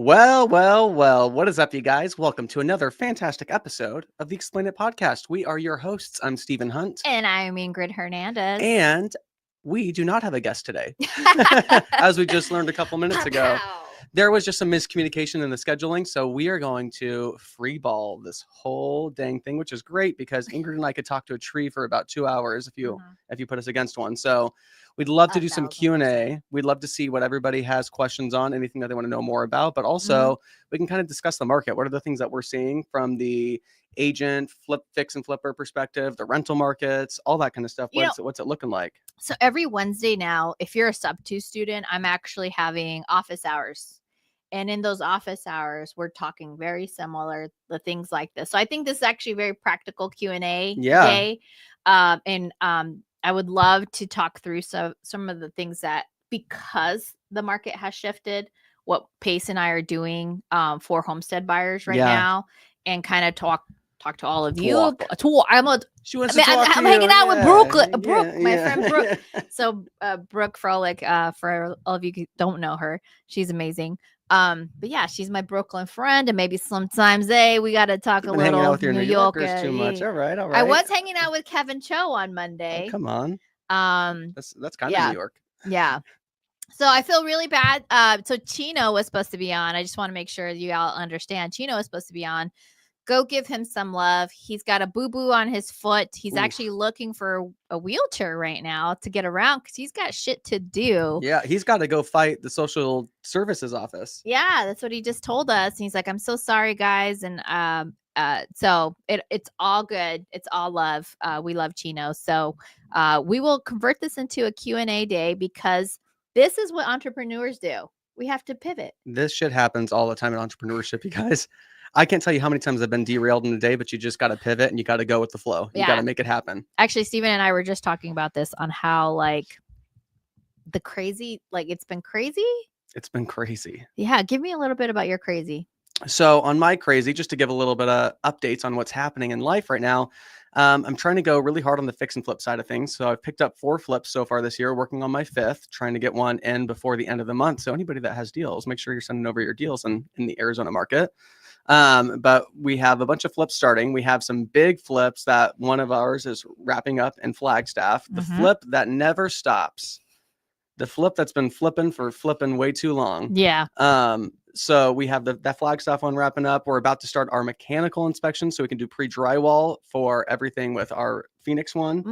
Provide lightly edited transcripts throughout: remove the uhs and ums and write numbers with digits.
Well, what is up, you guys? Welcome to another fantastic episode of the Explain It podcast. We are your hosts. I'm Stephen Hunt. And I'm Ingryd Hernandez. And we do not have a guest today. As we just learned a couple minutes ago, there was just some miscommunication in the scheduling. So we are going to free ball this whole dang thing, which is great because Ingryd and I could talk to a tree for about 2 hours if you put us against one. So we'd love to do some Q&A. We'd love to see what everybody has questions on, anything that they want to know more about, but also we can kind of discuss the market. What are the things that we're seeing from the agent, fix and flipper perspective, the rental markets, all that kind of stuff. What's it looking like? So every Wednesday now, if you're a sub-2 student, I'm actually having office hours. And in those office hours, we're talking very similar the things like this. So I think this is actually a very practical Q&A day. I would love to talk through some of the things that, because the market has shifted, what Pace and I are doing for homestead buyers right now, and kind of talk to all of you. I'm hanging out with Brooke, my friend Brooke. So Brooke Frolick, for all of you who don't know her, she's amazing. But yeah, she's my Brooklyn friend, and maybe sometimes we got to talk a little. Hanging out with your New Yorkers too much. All right. I was hanging out with Kevin Cho on Monday. Oh, come on. That's kind of New York. Yeah. So I feel really bad. So Chino was supposed to be on. I just want to make sure you all understand. Chino is supposed to be on. Go give him some love. He's got a boo-boo on his foot. He's actually looking for a wheelchair right now to get around because he's got shit to do. Yeah, he's got to go fight the social services office. Yeah, that's what he just told us. And he's like, I'm so sorry, guys. And so it's all good. It's all love. We love Chino. So we will convert this into a Q&A day because this is what entrepreneurs do. We have to pivot. This shit happens all the time in entrepreneurship, you guys. I can't tell you how many times I've been derailed in a day, but you just got to pivot and you got to go with the flow. You got to make it happen. Actually, Stephen and I were just talking about this on how it's been crazy. It's been crazy. Yeah. Give me a little bit about your crazy. So on my crazy, just to give a little bit of updates on what's happening in life right now, I'm trying to go really hard on the fix and flip side of things. So I've picked up 4 flips so far this year, working on my 5th, trying to get one in before the end of the month. So anybody that has deals, make sure you're sending over your deals in the Arizona market. But we have a bunch of flips starting. We have some big flips that one of ours is wrapping up in Flagstaff. The flip that never stops. The flip that's been flipping way too long. Yeah. So we have that Flagstaff one wrapping up. We're about to start our mechanical inspection so we can do pre-drywall for everything with our Phoenix one.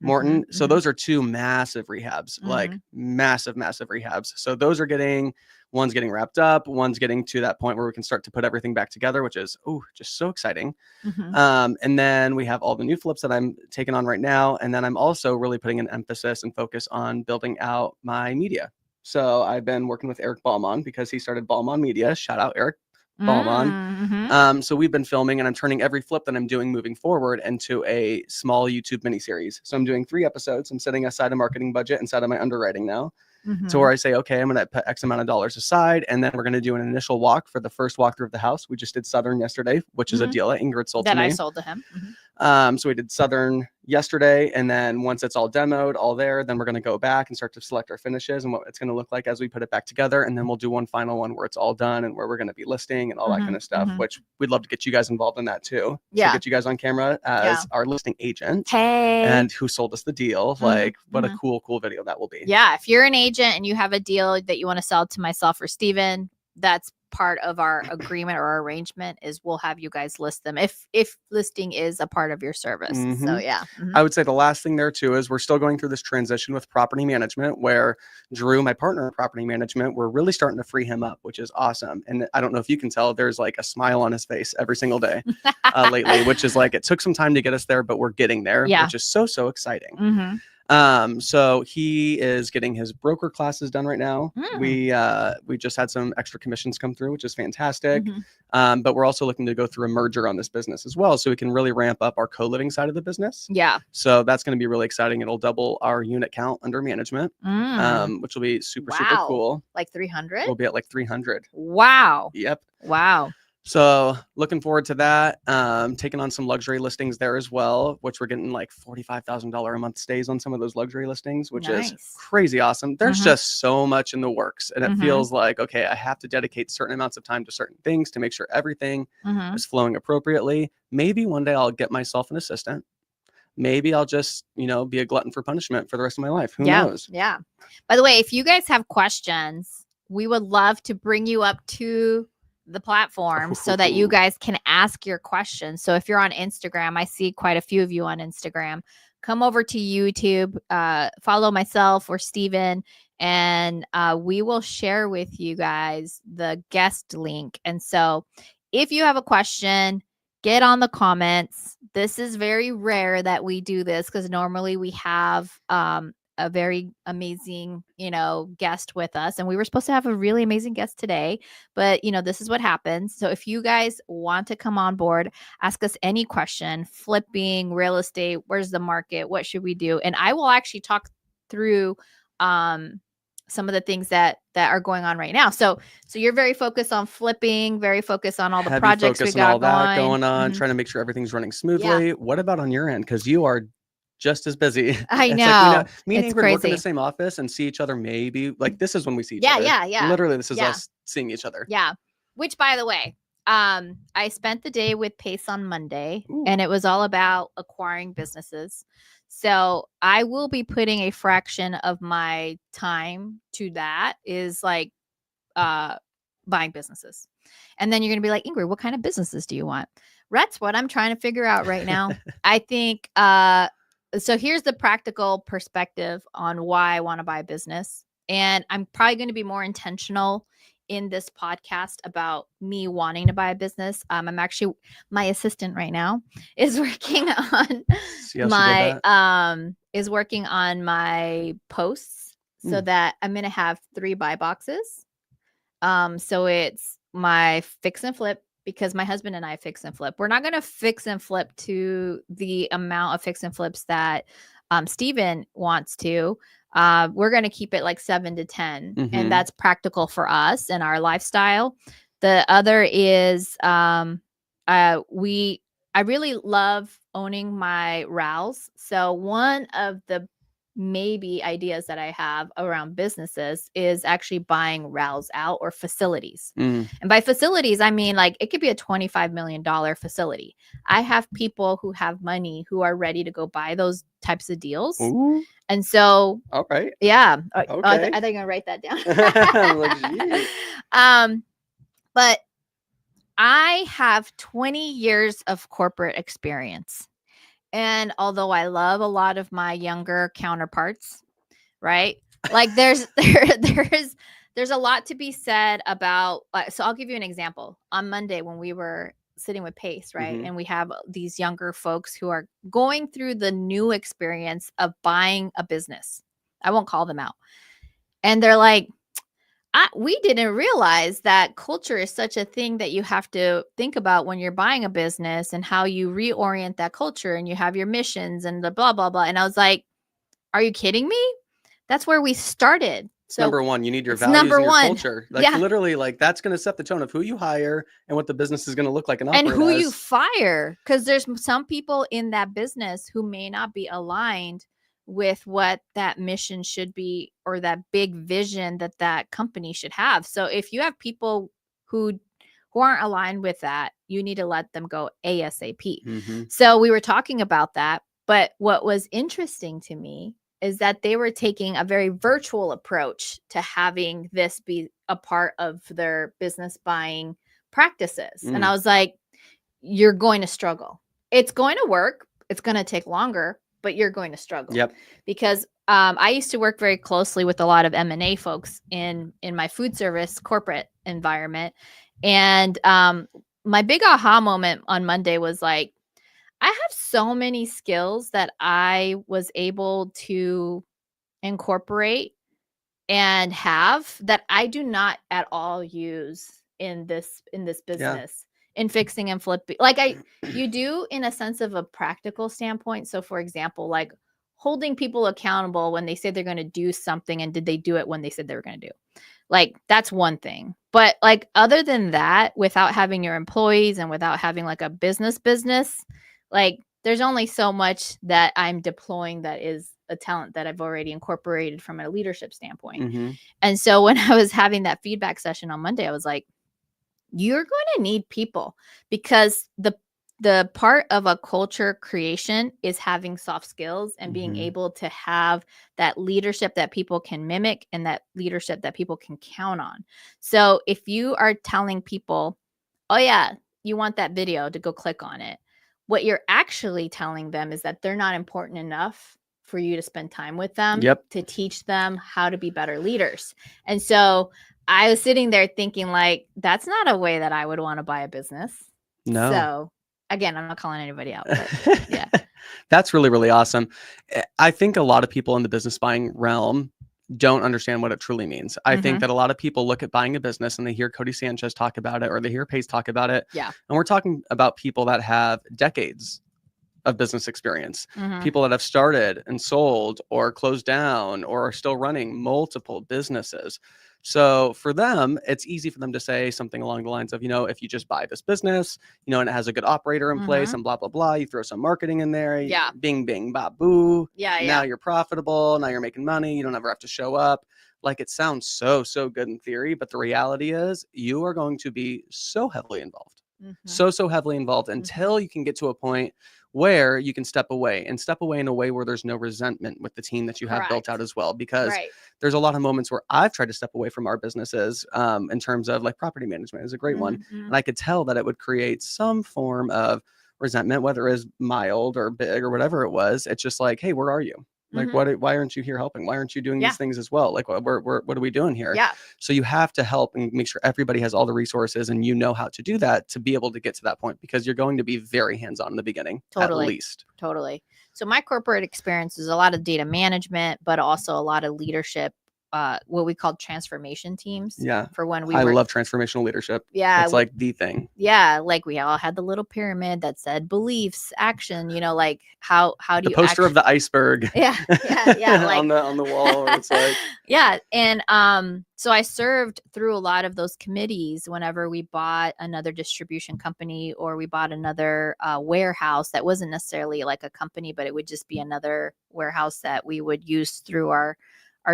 Morton. So those are 2 massive rehabs, like massive rehabs. So those are one's getting wrapped up. One's getting to that point where we can start to put everything back together, which is, just so exciting. And then we have all the new flips that I'm taking on right now. And then I'm also really putting an emphasis and focus on building out my media. So I've been working with Eric Ballmon because he started Ballmon Media. Shout out Eric Ballmon. So we've been filming, and I'm turning every flip that I'm doing moving forward into a small YouTube miniseries. So I'm doing 3 episodes. I'm setting aside a marketing budget inside of my underwriting now. So where I say, okay, I'm going to put X amount of dollars aside, and then we're going to do an initial walk for the first walkthrough of the house. We just did Southern yesterday, which is a deal that Ingryd sold to me. That I sold to him. So we did Southern yesterday, and then once it's all demoed, all there, then we're going to go back and start to select our finishes and what it's going to look like as we put it back together. And then we'll do one final one where it's all done and where we're going to be listing and all that kind of stuff, which we'd love to get you guys involved in that too. Yeah. So get you guys on camera as our listing agent. Hey. And who sold us the deal. Like what a cool video that will be. Yeah. If you're an agent and you have a deal that you want to sell to myself or Steven, that's part of our agreement or our arrangement is we'll have you guys list them if listing is a part of your service. So yeah. I would say the last thing there too is we're still going through this transition with property management where Drew, my partner in property management, we're really starting to free him up, which is awesome. And I don't know if you can tell, there's like a smile on his face every single day lately, which is like, it took some time to get us there, but we're getting there, which is so exciting. So he is getting his broker classes done right now. We just had some extra commissions come through, which is fantastic. But we're also looking to go through a merger on this business as well, so we can really ramp up our co-living side of the business. Yeah. So that's going to be really exciting. It'll double our unit count under management, which will be super cool. Like 300? We'll be at like 300. Wow. Yep. Wow. So looking forward to that. Taking on some luxury listings there as well, which we're getting like $45,000 a month stays on some of those luxury listings, which is crazy awesome. There's just so much in the works, and it feels like, okay, I have to dedicate certain amounts of time to certain things to make sure everything is flowing appropriately. Maybe one day I'll get myself an assistant. Maybe I'll just, be a glutton for punishment for the rest of my life. Who knows? Yeah. By the way, if you guys have questions, we would love to bring you up to the platform so that you guys can ask your questions. So if you're on Instagram, I see quite a few of you on Instagram. Come over to YouTube, follow myself or Steven, and we will share with you guys the guest link. And so if you have a question, get on the comments. This is very rare that we do this because normally we have a very amazing, guest with us. And we were supposed to have a really amazing guest today, but this is what happens. So if you guys want to come on board, ask us any question, flipping, real estate, where's the market? What should we do? And I will actually talk through some of the things that are going on right now. So you're very focused on flipping, very focused on all the projects we got going on, trying to make sure everything's running smoothly. Yeah. What about on your end? Because you are just as busy. I know. Me and Ingryd work in the same office and see each other maybe. Like, this is when we see each other. Yeah. Literally, this is us seeing each other. Yeah. Which, by the way, I spent the day with Pace on Monday, and it was all about acquiring businesses. So I will be putting a fraction of my time to that is like buying businesses. And then you're going to be like, Ingryd, what kind of businesses do you want? That's what I'm trying to figure out right now. I think so here's the practical perspective on why I want to buy a business. And I'm probably going to be more intentional in this podcast about me wanting to buy a business. I'm actually, my assistant right now is working on my posts so that I'm going to have 3 buy boxes. So it's my fix and flip, because my husband and I fix and flip. We're not going to fix and flip to the amount of fix and flips that Steven wants to. We're going to keep it like 7 to 10. And that's practical for us and our lifestyle. The other is I really love owning my RALs. So one of the maybe ideas that I have around businesses is actually buying RALs out or facilities. And by facilities, I mean, like, it could be a $25 million facility. I have people who have money who are ready to go buy those types of deals. Ooh. And so, all right. Yeah. Okay. I think I'm gonna write that down. But I have 20 years of corporate experience. And although I love a lot of my younger counterparts, right? Like there's a lot to be said about, so I'll give you an example. On Monday when we were sitting with Pace, right? And we have these younger folks who are going through the new experience of buying a business. I won't call them out. And they're like, we didn't realize that culture is such a thing that you have to think about when you're buying a business and how you reorient that culture, and you have your missions and the blah, blah, blah. And I was like, are you kidding me? That's where we started. So number one, you need your values and your culture. Like literally, like that's going to set the tone of who you hire and what the business is going to look like and who you fire. Because there's some people in that business who may not be aligned with what that mission should be or that big vision that company should have. So if you have people who aren't aligned with that, you need to let them go ASAP. So we were talking about that. But what was interesting to me is that they were taking a very virtual approach to having this be a part of their business buying practices. And I was like, you're going to struggle. It's going to work. It's going to take longer, but you're going to struggle. Yep. Because I used to work very closely with a lot of M&A folks in my food service corporate environment. And my big aha moment on Monday was like, I have so many skills that I was able to incorporate and have that I do not at all use in this business. In fixing and flipping, like you do in a sense of a practical standpoint. So for example, like holding people accountable when they say they're going to do something, and did they do it when they said they were going to do? Like that's one thing. But like other than that, without having your employees and without having like a business, like there's only so much that I'm deploying that is a talent that I've already incorporated from a leadership standpoint. Mm-hmm. And so when I was having that feedback session on Monday, I was like, you're going to need people, because the part of a culture creation is having soft skills and being able to have that leadership that people can mimic and that leadership that people can count on. So if you are telling people, oh yeah, you want that video to go click on it, what you're actually telling them is that they're not important enough for you to spend time with them, to teach them how to be better leaders. And so I was sitting there thinking, like, that's not a way that I would want to buy a business. No. So again, I'm not calling anybody out, but yeah. That's really, really awesome. I think a lot of people in the business buying realm don't understand what it truly means. I think that a lot of people look at buying a business and they hear Cody Sanchez talk about it, or they hear Pace talk about it. Yeah. And we're talking about people that have decades of business experience, people that have started and sold or closed down or are still running multiple businesses. So for them, it's easy for them to say something along the lines of, if you just buy this business, and it has a good operator in place and blah, blah, blah, you throw some marketing in there, bing, bing, bop, boo. Now you're profitable. Now you're making money. You don't ever have to show up. Like, it sounds so, so good in theory, but the reality is you are going to be so heavily involved, so heavily involved until you can get to a point where you can step away in a way where there's no resentment with the team that you have built out as well. Because there's a lot of moments where I've tried to step away from our businesses in terms of like property management is a great one. And I could tell that it would create some form of resentment, whether it is mild or big or whatever it was. It's just like, hey, where are you? Like, why aren't you here helping? Why aren't you doing these things as well? Like, what are we doing here? Yeah. So you have to help and make sure everybody has all the resources and you know how to do that to be able to get to that point, because you're going to be very hands-on in the beginning, at least. Totally. So my corporate experience is a lot of data management, but also a lot of leadership, what we call transformation teams. Yeah. For when we I love transformational leadership. Yeah. It's like the thing. Yeah. Like we all had the little pyramid that said beliefs, action, like how do you the poster of the iceberg. Yeah. Like on the wall. It's like, yeah. And so I served through a lot of those committees whenever we bought another distribution company or we bought another warehouse that wasn't necessarily like a company, but it would just be another warehouse that we would use through our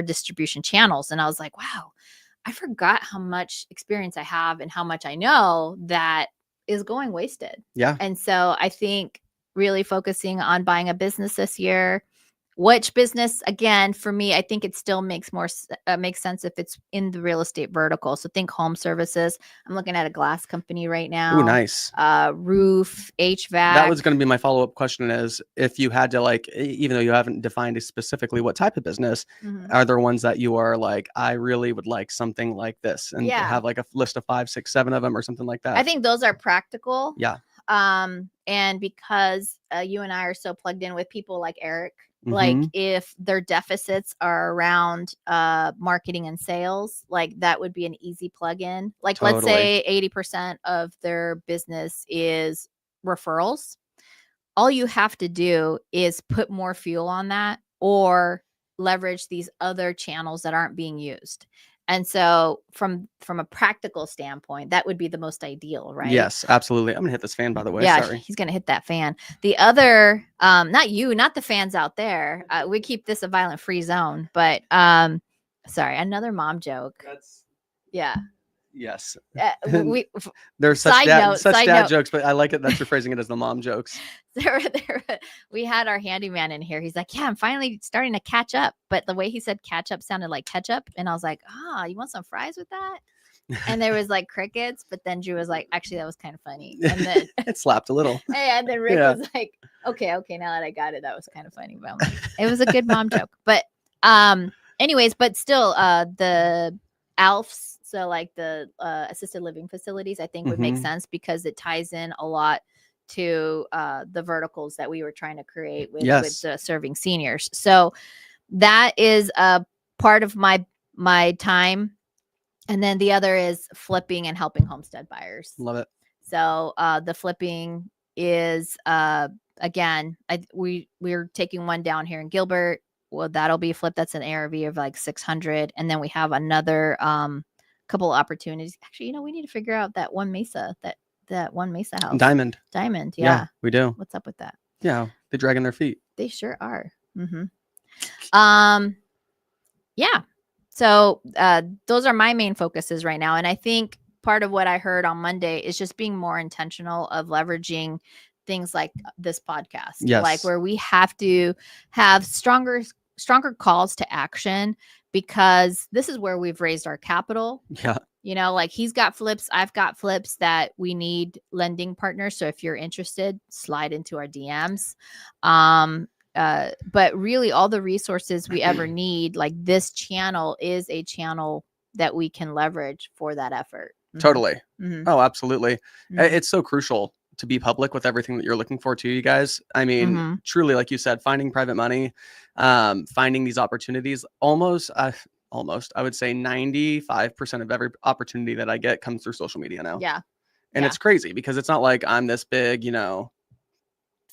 distribution channels. And I was like, wow, I forgot how much experience I have and how much I know that is going wasted. Yeah. And so I think really focusing on buying a business this year. Which business, again, for me, I think it still makes sense if it's in the real estate vertical. So think home services. I'm looking at a glass company right now. Ooh, nice. Roof, HVAC. That was going to be my follow-up question is, if you had to, like, even though you haven't defined specifically what type of business, are there ones that you are like, I really would like something like this, and have like a list of 5, 6, 7 of them or something like that? I think those are practical. Yeah. And because you and I are so plugged in with people like Eric, like if their deficits are around marketing and sales, like that would be an easy plug-in. Like let's say 80% of their business is referrals. All you have to do is put more fuel on that or leverage these other channels that aren't being used. And so from a practical standpoint, that would be the most ideal, right? Yes, absolutely. I'm gonna hit this fan, by the way. Yeah, Sorry. He's gonna hit that fan. The other, not the fans out there. We keep this a violent free zone, but sorry, another mom joke. Yes. There's such dad jokes, but I like it that you're phrasing it as the mom jokes. We had our handyman in here. He's like, yeah, I'm finally starting to catch up. But the way he said catch up sounded like ketchup. And I was like, you want some fries with that? And there was like crickets. But then Drew was like, actually, that was kind of funny. And then it slapped a little. And then Rick was like, okay, now that I got it, that was kind of funny. But like, it was a good mom joke. But anyways, but still, the ALFs, so like the assisted living facilities, I think would make sense because it ties in a lot to the verticals that we were trying to create with serving seniors. So that is a part of my time. And then the other is flipping and helping homestead buyers. Love it. So the flipping is, again, we're taking one down here in Gilbert. Well, that'll be a flip. That's an ARV of like 600. And then we have another couple of opportunities. Actually, we need to figure out that One Mesa, that One Mesa house. Diamond. Yeah. We do. What's up with that? Yeah. They're dragging their feet. They sure are. Yeah. So those are my main focuses right now. And I think part of what I heard on Monday is just being more intentional of leveraging things like this podcast. Yes. Like where we have to have stronger calls to action, because this is where we've raised our capital. Yeah. Like he's got flips, I've got flips that we need lending partners. So if you're interested, slide into our DMs. But really all the resources we ever need, like this channel is a channel that we can leverage for that effort. Totally. Oh, absolutely. It's so crucial to be public with everything that you're looking for too, you guys. I mean, truly, like you said, finding private money, finding these opportunities, almost, I would say 95% of every opportunity that I get comes through social media now. Yeah. And it's crazy because it's not like I'm this big,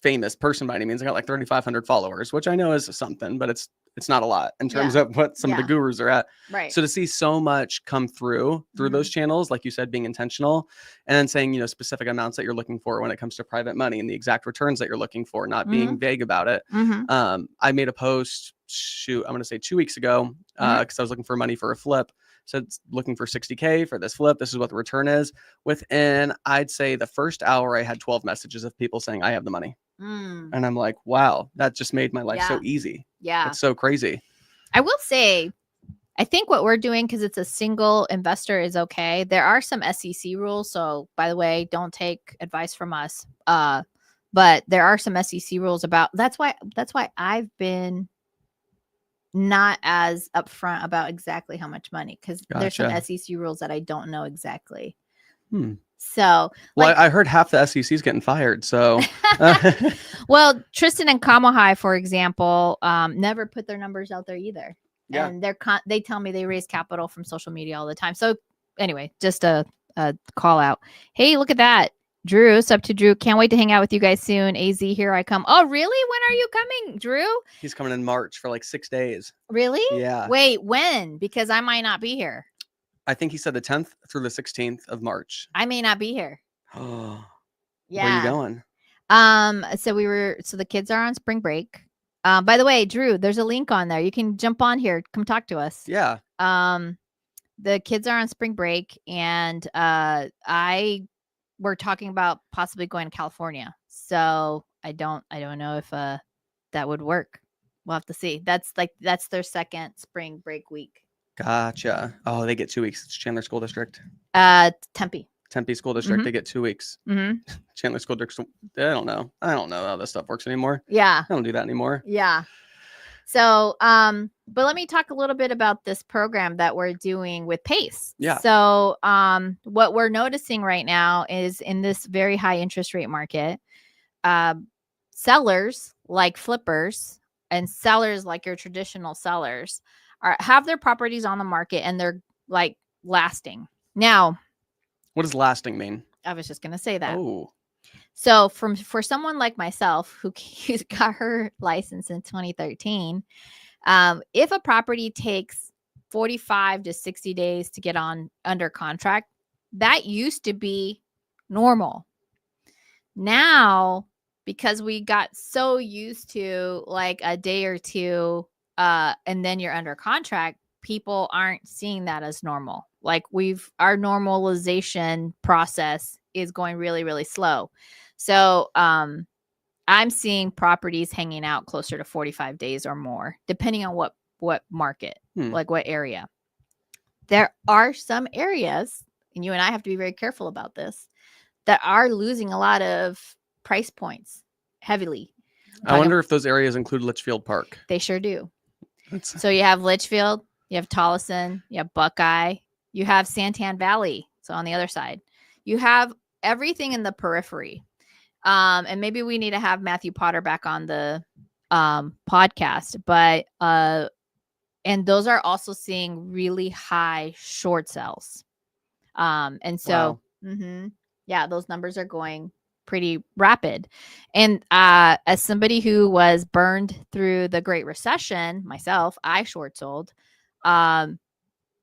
famous person by any means. I got like 3,500 followers, which I know is something, but it's not a lot in terms of what some of the gurus are at. Right. So to see so much come through those channels, like you said, being intentional and then saying, specific amounts that you're looking for when it comes to private money and the exact returns that you're looking for, not being vague about it. I made a post, I'm going to say 2 weeks ago, because I was looking for money for a flip. So it's looking for 60K for this flip. This is what the return is. Within, I'd say the first hour, I had 12 messages of people saying, I have the money. And I'm like, wow, that just made my life so easy. Yeah. It's so crazy. I will say, I think what we're doing, because it's a single investor, is okay. There are some SEC rules. So by the way, don't take advice from us. But there are some SEC rules about, that's why I've been not as upfront about exactly how much money, because there's some SEC rules that I don't know exactly. So, well, I heard half the SEC is getting fired. So, well, Tristan and Kamahai, for example, never put their numbers out there either. Yeah. And they tell me they raise capital from social media all the time. So anyway, just a call out. Hey, look at that. Drew, what's up to Drew? Can't wait to hang out with you guys soon. AZ, here I come. Oh, really? When are you coming, Drew? He's coming in March for like 6 days. Really? Yeah. Wait, when? Because I might not be here. I think he said the 10th through the 16th of March. I may not be here. Oh, yeah. Where are you going? So the kids are on spring break. By the way, Drew, there's a link on there. You can jump on here. Come talk to us. Yeah. The kids are on spring break, and we're talking about possibly going to California. So I don't know if that would work. We'll have to see. That's their second spring break week. Gotcha. Oh, they get 2 weeks. It's Chandler School District. Tempe School District. They get 2 weeks. Chandler School District. I don't know how this stuff works anymore. Yeah. I don't do that anymore. Yeah. So, but let me talk a little bit about this program that we're doing with PACE. Yeah. So, what we're noticing right now is in this very high interest rate market, sellers like flippers and sellers like your traditional sellers have their properties on the market, and they're like lasting. Now, what does lasting mean? I was just going to say that. Oh. So for someone like myself who got her license in 2013, if a property takes 45 to 60 days to get under contract, that used to be normal. Now, because we got so used to like a day or two, and then you're under contract, people aren't seeing that as normal. Like our normalization process is going really, really slow. So, I'm seeing properties hanging out closer to 45 days or more, depending on what market, like what area. There are some areas, and you and I have to be very careful about this, that are losing a lot of price points heavily. I wonder if those areas include Litchfield Park. They sure do. So you have Litchfield, you have Tolleson, you have Buckeye, you have Santan Valley. So on the other side, you have everything in the periphery. And maybe we need to have Matthew Potter back on the podcast, but and those are also seeing really high short sales. And so, yeah, those numbers are going pretty rapid. And as somebody who was burned through the Great Recession myself, I short sold.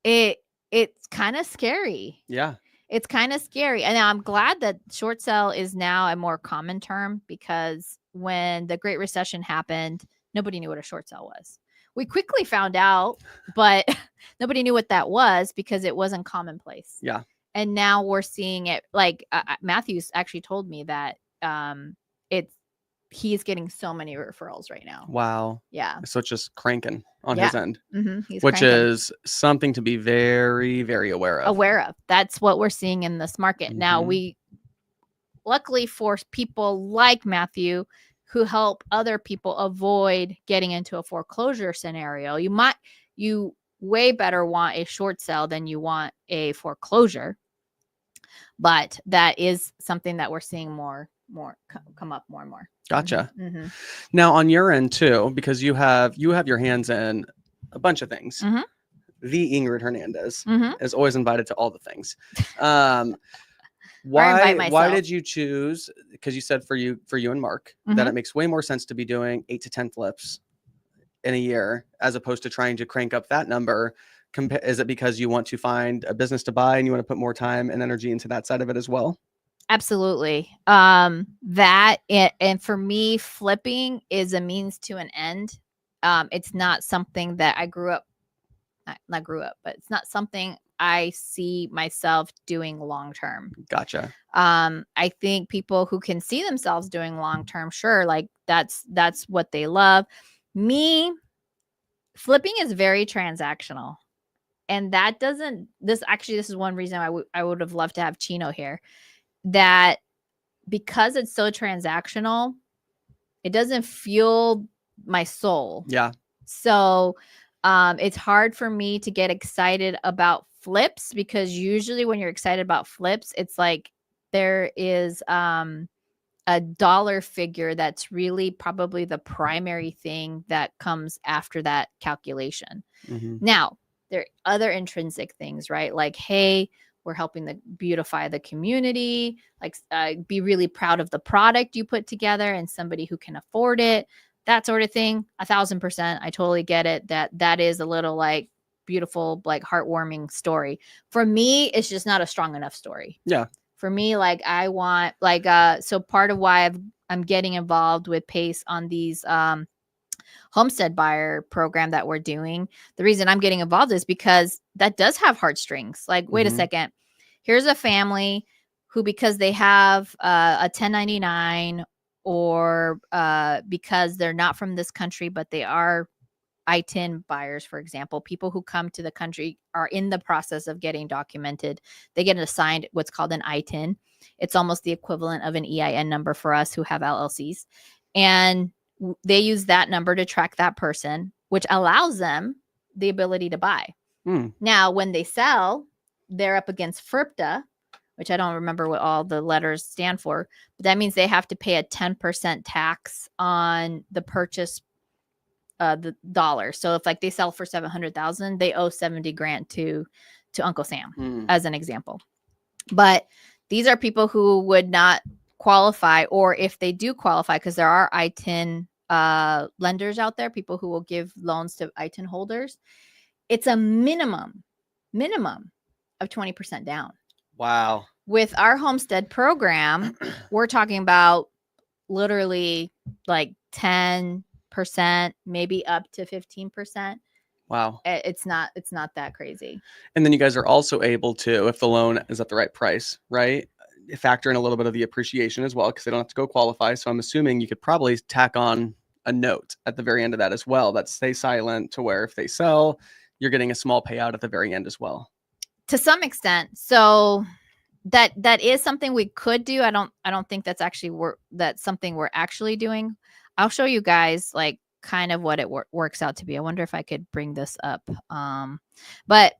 It it's kind of scary. Yeah. It's kind of scary. And I'm glad that short sale is now a more common term, because when the Great Recession happened, nobody knew what a short sale was. We quickly found out, but nobody knew what that was because it wasn't commonplace. Yeah. And now we're seeing it, like Matthews actually told me that he's getting so many referrals right now. Wow. Yeah. So it's just cranking on his end, which is something to be very, very aware of. That's what we're seeing in this market. Now, we luckily for people like Matthew who help other people avoid getting into a foreclosure scenario, you way better want a short sale than you want a foreclosure. But that is something that we're seeing more come up more and more. Gotcha. Now on your end too, because you have your hands in a bunch of things. The Ingryd Hernandez is always invited to all the things. Why did you choose? Because you said for you and Mark that it makes way more sense to be doing 8 to 10 flips in a year as opposed to trying to crank up that number. Is it because you want to find a business to buy and you want to put more time and energy into that side of it as well? Absolutely. And for me, flipping is a means to an end. It's not something that I but it's not something I see myself doing long term. Gotcha. I think people who can see themselves doing long term, sure, like that's what they love. Me, flipping is very transactional. And that doesn't, this is one reason I would have loved to have Chino here, that because it's so transactional, it doesn't fuel my soul. Yeah. So it's hard for me to get excited about flips, because usually when you're excited about flips, it's like there is a dollar figure that's really probably the primary thing that comes after that calculation. Now, there are other intrinsic things, right? Like, hey, we're helping to beautify the community, like be really proud of the product you put together and somebody who can afford it, that sort of thing. 1,000%. I totally get it. That is a little like beautiful, like heartwarming story. For me, it's just not a strong enough story. Yeah. For me, like I want like, so part of why I'm getting involved with PACE on these, homestead buyer program that we're doing. The reason I'm getting involved is because that does have heartstrings. Like, wait a second, here's a family who, because they have a 1099 or because they're not from this country, but they are I-10 buyers, for example, people who come to the country are in the process of getting documented. They get assigned what's called an I-10. It's almost the equivalent of an EIN number for us who have LLCs. And they use that number to track that person, which allows them the ability to buy. Now, when they sell, they're up against FIRPTA, which I don't remember what all the letters stand for, but that means they have to pay a 10% tax on the purchase, the dollar. So if like they sell for 700,000, they owe 70 grand to Uncle Sam, as an example. But these are people who would not qualify, or if they do qualify, because there are I-10 lenders out there, people who will give loans to I-10 holders. It's a minimum of 20% down. Wow. With our homestead program, we're talking about literally like 10%, maybe up to 15%. Wow. It's not that crazy. And then you guys are also able to, if the loan is at the right price, right, factor in a little bit of the appreciation as well, because they don't have to go qualify. So I'm assuming you could probably tack on a note at the very end of that as well that stays silent, to where if they sell, you're getting a small payout at the very end as well. To some extent. So that is something we could do. I don't think that's actually that's something we're actually doing. I'll show you guys like kind of what it works out to be. I wonder if I could bring this up. But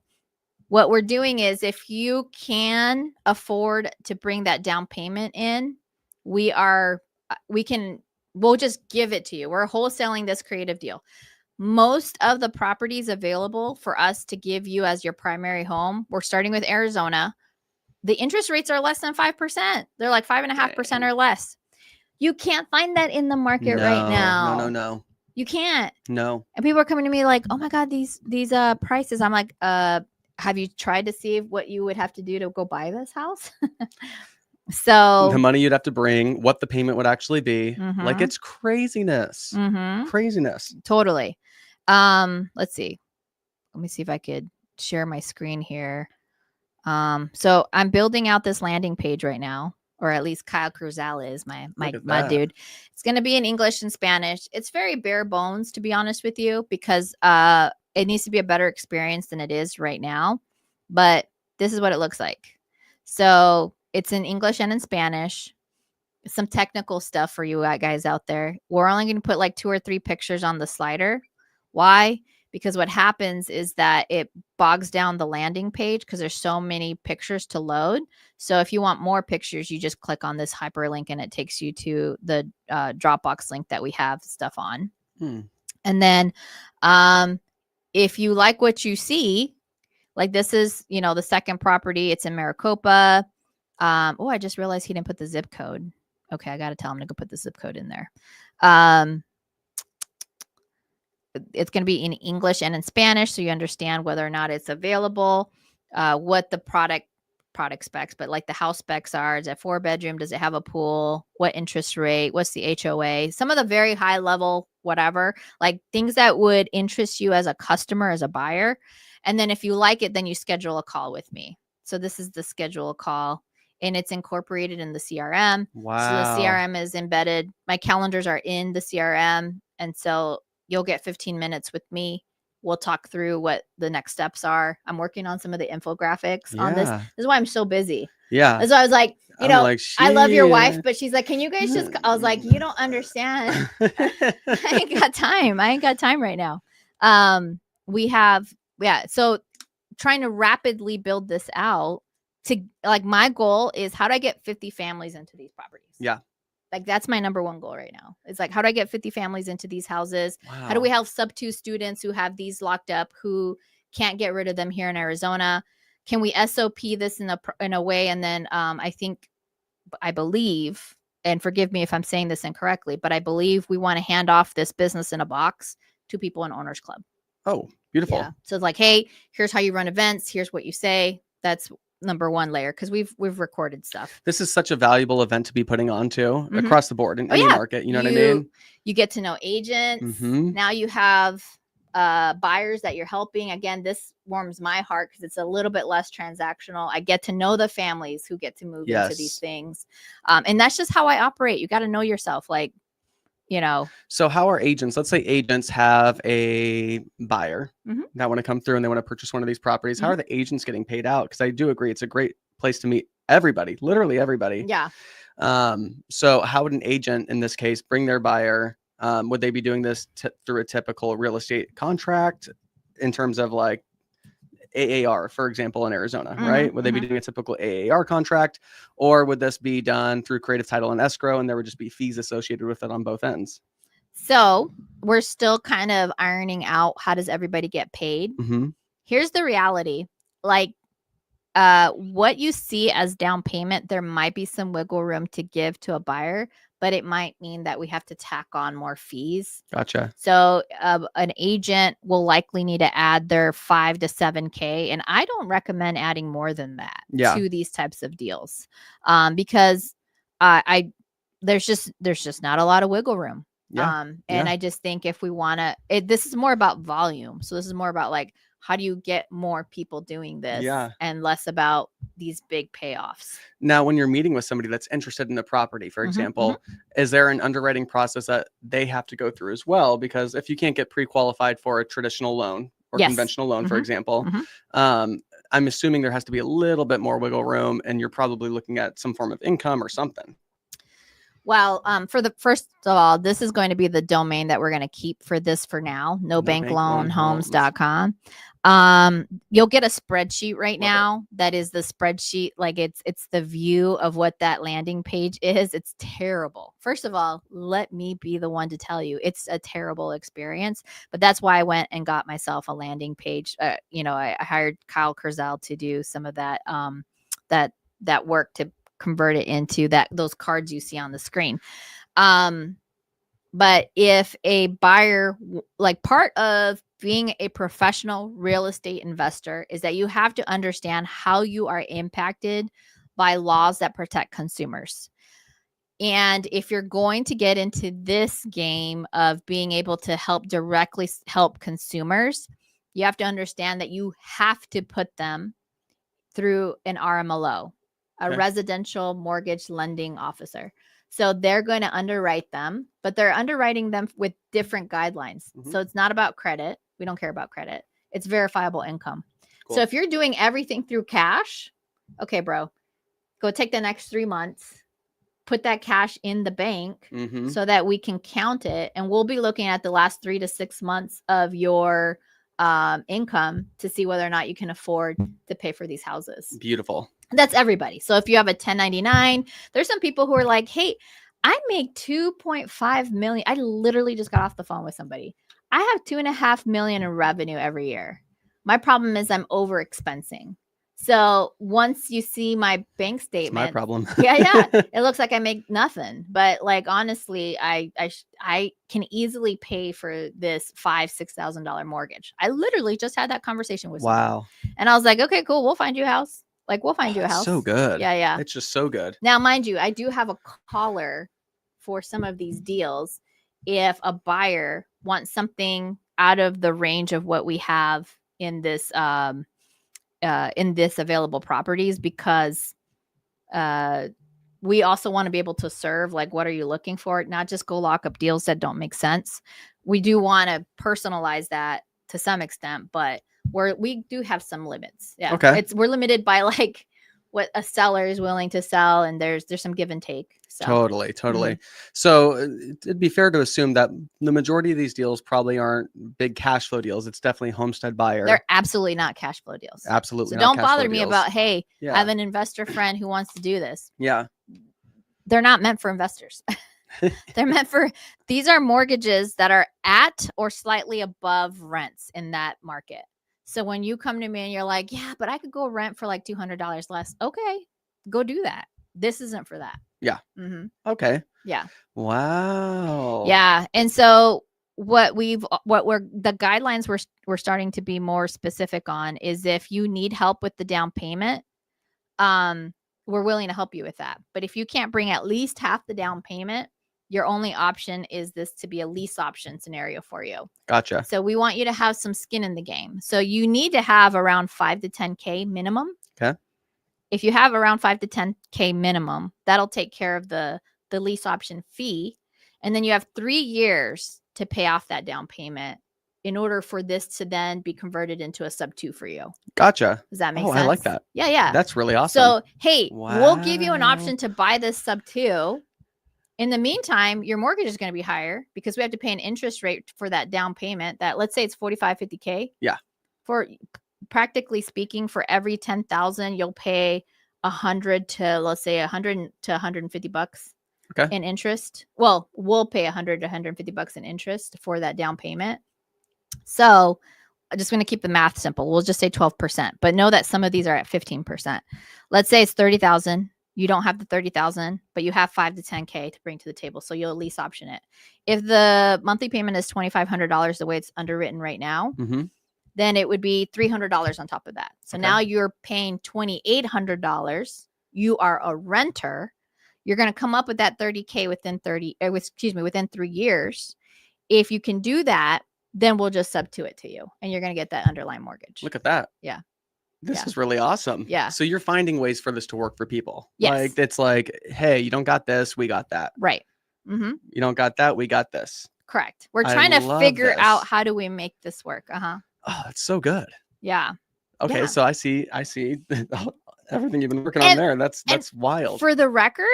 what we're doing is, if you can afford to bring that down payment in, we'll just give it to you. We're wholesaling this creative deal. Most of the properties available for us to give you as your primary home, we're starting with Arizona. The interest rates are less than 5%. They're like 5.5% or less. You can't find that in the market right now. No. You can't. No. And people are coming to me like, oh my God, these prices. I'm like, have you tried to see what you would have to do to go buy this house? So the money you'd have to bring, what the payment would actually be. Like, it's craziness. Craziness. Totally. Let's see. Let me see if I could share my screen here. So I'm building out this landing page right now, or at least Kyle Cruzal is my dude. It's going to be in English and Spanish. It's very bare bones, to be honest with you, because it needs to be a better experience than it is right now. But this is what it looks like. So it's in English and in Spanish. Some technical stuff for you guys out there. We're only going to put like 2 or 3 pictures on the slider. Why? Because what happens is that it bogs down the landing page because there's so many pictures to load. So if you want more pictures, you just click on this hyperlink and it takes you to the Dropbox link that we have stuff on. And then if you like what you see, like this is, the second property. It's in Maricopa. I just realized he didn't put the zip code. Okay, I got to tell him to go put the zip code in there. It's going to be in English and in Spanish, so you understand whether or not it's available, what the product specs, but like the house specs are. Is it 4-bedroom? Does it have a pool? What interest rate? What's the HOA? Some of the very high level, whatever, like things that would interest you as a customer, as a buyer. And then if you like it, then you schedule a call with me. So this is the schedule a call. And it's incorporated in the CRM. Wow. So the CRM is embedded. My calendars are in the CRM. And so you'll get 15 minutes with me. We'll talk through what the next steps are. I'm working on some of the infographics on this. This is why I'm so busy. Yeah. And so I was like, I love your wife, but she's like, can you guys just, I was like, you don't understand. I ain't got time. I ain't got time right now. So trying to rapidly build this out. To like, my goal is, how do I get 50 families into these properties? Yeah. Like, that's my number one goal right now. It's like, how do I get 50 families into these houses? Wow. How do we have sub-2 students who have these locked up, who can't get rid of them here in Arizona? Can we SOP this in a way? And then I believe, and forgive me if I'm saying this incorrectly, but I believe we want to hand off this business in a box to people in Owners Club. Oh, beautiful. Yeah. So it's like, hey, here's how you run events. Here's what you say. That's number one layer, because we've recorded stuff. This is such a valuable event to be putting on too, across the board in any market. You know what I mean? You get to know agents. Now you have buyers that you're helping. Again, this warms my heart because it's a little bit less transactional. I get to know the families who get to move into these things. And that's just how I operate. You got to know yourself. Like, So how are agents, let's say agents have a buyer that want to come through and they want to purchase one of these properties. How are the agents getting paid out? Because I do agree, it's a great place to meet everybody, literally everybody. Yeah. So how would an agent in this case bring their buyer? Would they be doing this through a typical real estate contract in terms of like AAR, for example, in Arizona, right? Would they be doing a typical AAR contract, or would this be done through creative title and escrow, and there would just be fees associated with it on both ends? So we're still kind of ironing out, how does everybody get paid? Here's the reality. Like, what you see as down payment, there might be some wiggle room to give to a buyer, but it might mean that we have to tack on more fees. Gotcha. So an agent will likely need to add their $5,000 to $7,000. And I don't recommend adding more than that to these types of deals, because there's just not a lot of wiggle room. And I just think if we want to, this is more about volume. So this is more about like, how do you get more people doing this and less about these big payoffs? Now, when you're meeting with somebody that's interested in the property, for example, is there an underwriting process that they have to go through as well? Because if you can't get pre-qualified for a traditional loan or conventional loan, for example, I'm assuming there has to be a little bit more wiggle room, and you're probably looking at some form of income or something. Well, first of all, this is going to be the domain that we're going to keep for this for now. NoBankLoanHomes.com. You'll get a spreadsheet right now. That is the spreadsheet. Like it's the view of what that landing page is. It's terrible. First of all, let me be the one to tell you it's a terrible experience, but that's why I went and got myself a landing page. I hired Kyle Kurzel to do some of that, that work to convert it into those cards you see on the screen. But if a buyer, like part of being a professional real estate investor is that you have to understand how you are impacted by laws that protect consumers. And if you're going to get into this game of being able to directly help consumers, you have to understand that you have to put them through an RMLO, a residential mortgage lending officer. So they're going to underwrite them, but they're underwriting them with different guidelines. So it's not about credit. We don't care about credit. It's verifiable income. Cool. So if you're doing everything through cash, okay, bro, go take the next 3 months, put that cash in the bank so that we can count it. And we'll be looking at the last 3 to 6 months of your income to see whether or not you can afford to pay for these houses. Beautiful. That's everybody. So if you have a 1099, there's some people who are like, hey, I make 2.5 million. I literally just got off the phone with somebody. I have 2.5 million in revenue every year. My problem is I'm over expensing. So once you see my bank statement, it's my problem. yeah, it looks like I make nothing. But like honestly, I can easily pay for this $5,000-$6,000 mortgage. I literally just had that conversation with someone. And I was like, okay, cool, we'll find you a house. Like we'll find you a house. So good. Yeah. It's just so good. Now, mind you, I do have a collar for some of these deals if a buyer wants something out of the range of what we have in this available properties, because we also want to be able to serve, like, what are you looking for? Not just go lock up deals that don't make sense. We do want to personalize that to some extent, but we do have some limits. Yeah. Okay. We're limited by like what a seller is willing to sell, and there's some give and take. So. Totally. So it'd be fair to assume that the majority of these deals probably aren't big cash flow deals. It's definitely homestead buyer. They're absolutely not cash flow deals. Absolutely. So don't bother me about, hey, I have an investor friend who wants to do this. Yeah. They're not meant for investors. They're meant for, these are mortgages that are at or slightly above rents in that market. So when you come to me and you're like, yeah, but I could go rent for like $200 less. Okay, go do that. This isn't for that. Yeah. Okay. Yeah. Wow. Yeah. And so the guidelines we're starting to be more specific on is if you need help with the down payment, we're willing to help you with that. But if you can't bring at least half the down payment, your only option is this to be a lease option scenario for you. Gotcha. So we want you to have some skin in the game. So you need to have around 5 to 10K minimum. Okay. If you have around 5 to 10K minimum, that'll take care of the lease option fee. And then you have 3 years to pay off that down payment in order for this to then be converted into a sub 2 for you. Gotcha. Does that make sense? I like that. Yeah. That's really awesome. So, hey, we'll give you an option to buy this sub 2. In the meantime, your mortgage is going to be higher because we have to pay an interest rate for that down payment that, let's say it's 45, 50K. Yeah. For practically speaking, for every 10,000, you'll pay 100 to, let's say, 100 to 150 bucks in interest. Well, we'll pay 100 to 150 bucks in interest for that down payment. So I'm just going to keep the math simple. We'll just say 12%, but know that some of these are at 15%. Let's say it's 30,000. You don't have the 30,000, but you have 5 to 10K to bring to the table. So you'll lease option it. If the monthly payment is $2,500, the way it's underwritten right now, then it would be $300 on top of that. So now you're paying $2,800. You are a renter. You're going to come up with that 30K within 3 years. If you can do that, then we'll just sub to it to you, and you're going to get that underlying mortgage. Look at that. Yeah. This is really awesome. Yeah. So you're finding ways for this to work for people. Yes. Like, it's like, hey, you don't got this, we got that. Right. You don't got that, we got this. Correct. We're trying to figure out how do we make this work. Oh, that's so good. Yeah. Okay. Yeah. So I see everything you've been working on there. That's wild. For the record,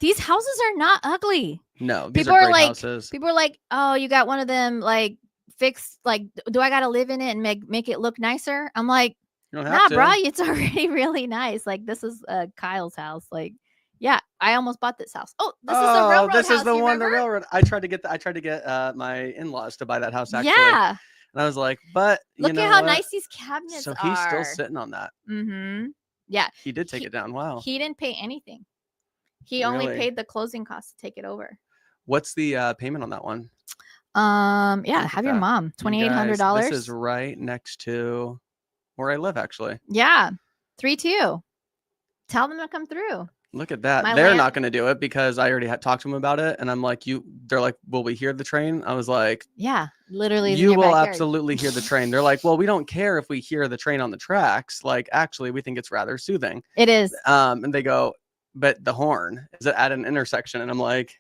these houses are not ugly. No, these are great houses. People are like, oh, you got one of them, like, fixed, like, do I got to live in it and make it look nicer? I'm like, nah, bro, it's already really nice. Like, this is Kyle's house. Like, yeah, I almost bought this house. Oh, this is the railroad house. This is the one, the railroad. I tried to get my in-laws to buy that house, actually. Yeah. And I was like, but look at how nice these cabinets are. So he's still sitting on that. Yeah. He did take it down. Wow. He didn't pay anything. He only paid the closing costs to take it over. What's the payment on that one? Yeah, have your mom. $2,800. This is right next to where I live, actually. Yeah, 3-2. Tell them to come through. Look at that. They're not going to do it because I already had talked to them about it. And I'm like, they're like, will we hear the train? I was like, yeah, literally. You will absolutely hear the train. They're like, well, we don't care if we hear the train on the tracks. Like, actually, we think it's rather soothing. It is. And they go, but the horn is at an intersection. And I'm like,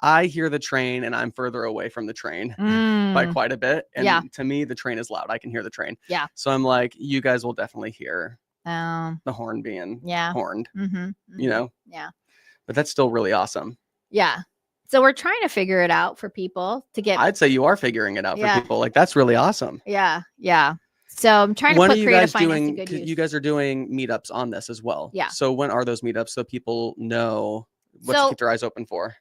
I hear the train and I'm further away from the train by quite a bit. And to me, the train is loud. I can hear the train. Yeah. So I'm like, you guys will definitely hear the horn being horned, you know? Yeah. But that's still really awesome. Yeah. So we're trying to figure it out for people to get. I'd say you are figuring it out for people. Like, that's really awesome. Yeah. Yeah. So I'm trying to put creative finance to good use. You guys are doing meetups on this as well. Yeah. So when are those meetups so people know what to keep their eyes open for?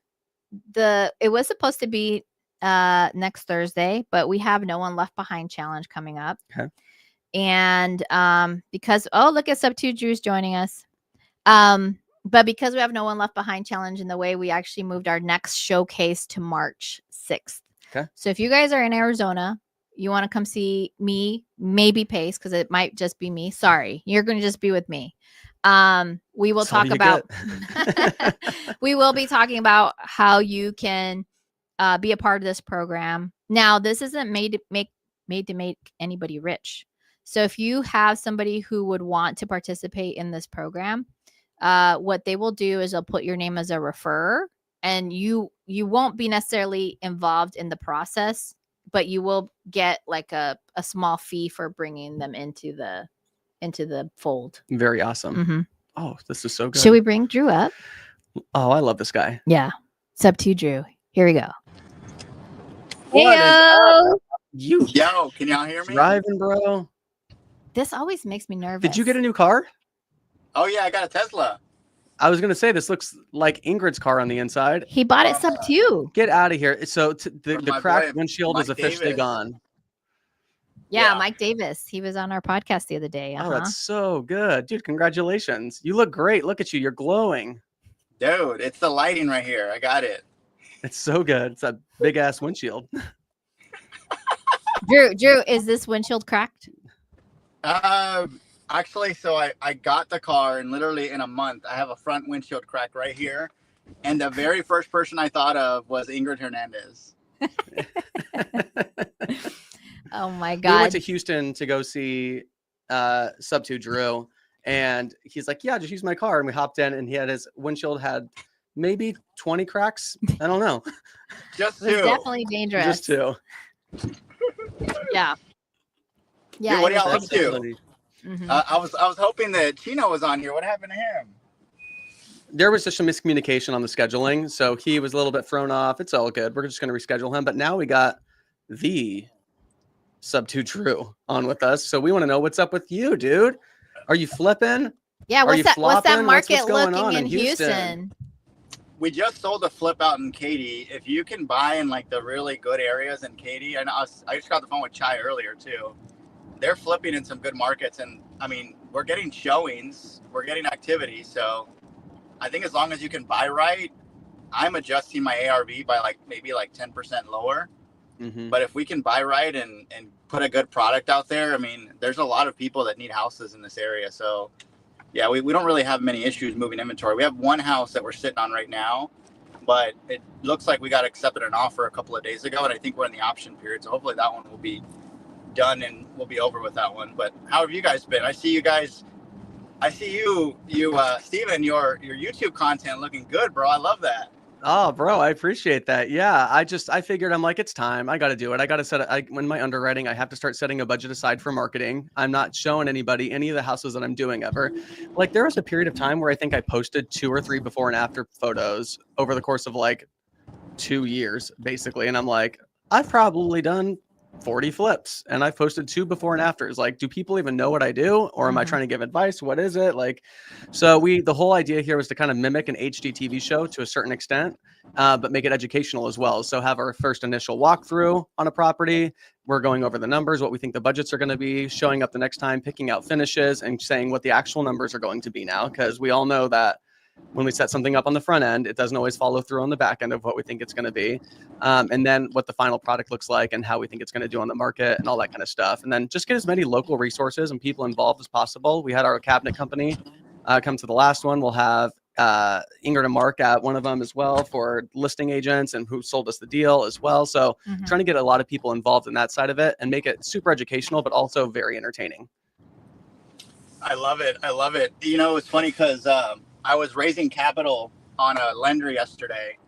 It was supposed to be next Thursday, but we have No One Left Behind challenge coming up. Okay. And because look at Sub 2 Drew's joining us. But because we have No One Left Behind challenge in the way, we actually moved our next showcase to March 6th. Okay. So if you guys are in Arizona, you want to come see me, maybe Pace, because it might just be me. Sorry, you're going to just be with me. We will talk about we will be talking about how you can be a part of this program. Now, this isn't made to make anybody rich. So if you have somebody who would want to participate in this program, what they will do is they'll put your name as a referrer, and you won't be necessarily involved in the process, but you will get like a small fee for bringing them into the fold. Very awesome. Mm-hmm. Oh, this is so good. Should we bring Drew up? Oh, I love this guy. Yeah. Sub 2 Drew. Here we go. Yo, can y'all hear me? Driving, bro. This always makes me nervous. Did you get a new car? Oh yeah, I got a Tesla. I was gonna say this looks like Ingryd's car on the inside. He bought it Sub 2. Get out of here. So the cracked windshield is officially gone. Yeah, Mike Davis. He was on our podcast the other day. Oh, that's so good. Dude, congratulations. You look great. Look at you. You're glowing. Dude, it's the lighting right here. I got it. It's so good. It's a big ass windshield. Drew, is this windshield cracked? Actually, so I got the car, and literally in a month, I have a front windshield crack right here. And the very first person I thought of was Ingryd Hernandez. Oh my God. We went to Houston to go see Sub 2 Drew, and he's like, yeah, just use my car. And we hopped in, and his windshield had maybe 20 cracks. I don't know. Just two. It's definitely dangerous. Just two. Yeah. Yeah. Dude, what y'all up to? Mm-hmm. I was hoping that Chino was on here. What happened to him? There was just a miscommunication on the scheduling, so he was a little bit thrown off. It's all good. We're just going to reschedule him. But now we got the Sub 2 Drew on with us, so we want to know what's up with you, dude. Are you flipping? Yeah. What's that market looking in Houston? We just sold a flip out in Katy. If you can buy in like the really good areas in Katy, and I just got the phone with Chai earlier too. They're flipping in some good markets, and I mean, we're getting showings, we're getting activity. So I think as long as you can buy right, I'm adjusting my ARV by maybe 10% lower. Mm-hmm. But if we can buy right and put a good product out there, I mean, there's a lot of people that need houses in this area. So yeah, we don't really have many issues moving inventory. We have one house that we're sitting on right now, but it looks like we got accepted an offer a couple of days ago, and I think we're in the option period. So hopefully that one will be done and we'll be over with that one. But how have you guys been? I see you, Steven, your YouTube content looking good, bro. I love that. Oh, bro, I appreciate that. Yeah, I figured I'm like, it's time. I got to do it. I got to set it. When my underwriting, I have to start setting a budget aside for marketing. I'm not showing anybody any of the houses that I'm doing ever. Like, there was a period of time where I think I posted 2 or 3 before and after photos over the course of 2 years, basically. And I'm like, I've probably done 40 flips and I've posted 2 before and afters. Like, do people even know what I do, or am I trying to give advice? What is it like? So the whole idea here was to kind of mimic an HD TV show to a certain extent, but make it educational as well. So have our first initial walkthrough on a property. We're going over the numbers, what we think the budgets are going to be, showing up the next time, picking out finishes, and saying what the actual numbers are going to be now, because we all know that when we set something up on the front end, it doesn't always follow through on the back end of what we think it's going to be. And then what the final product looks like and how we think it's going to do on the market and all that kind of stuff. And then just get as many local resources and people involved as possible. We had our cabinet company come to the last one. We'll have Ingryd and Mark at one of them as well for listing agents and who sold us the deal as well. So trying to get a lot of people involved in that side of it and make it super educational, but also very entertaining. I love it. I love it. You know, it's funny because I was raising capital on a lender yesterday,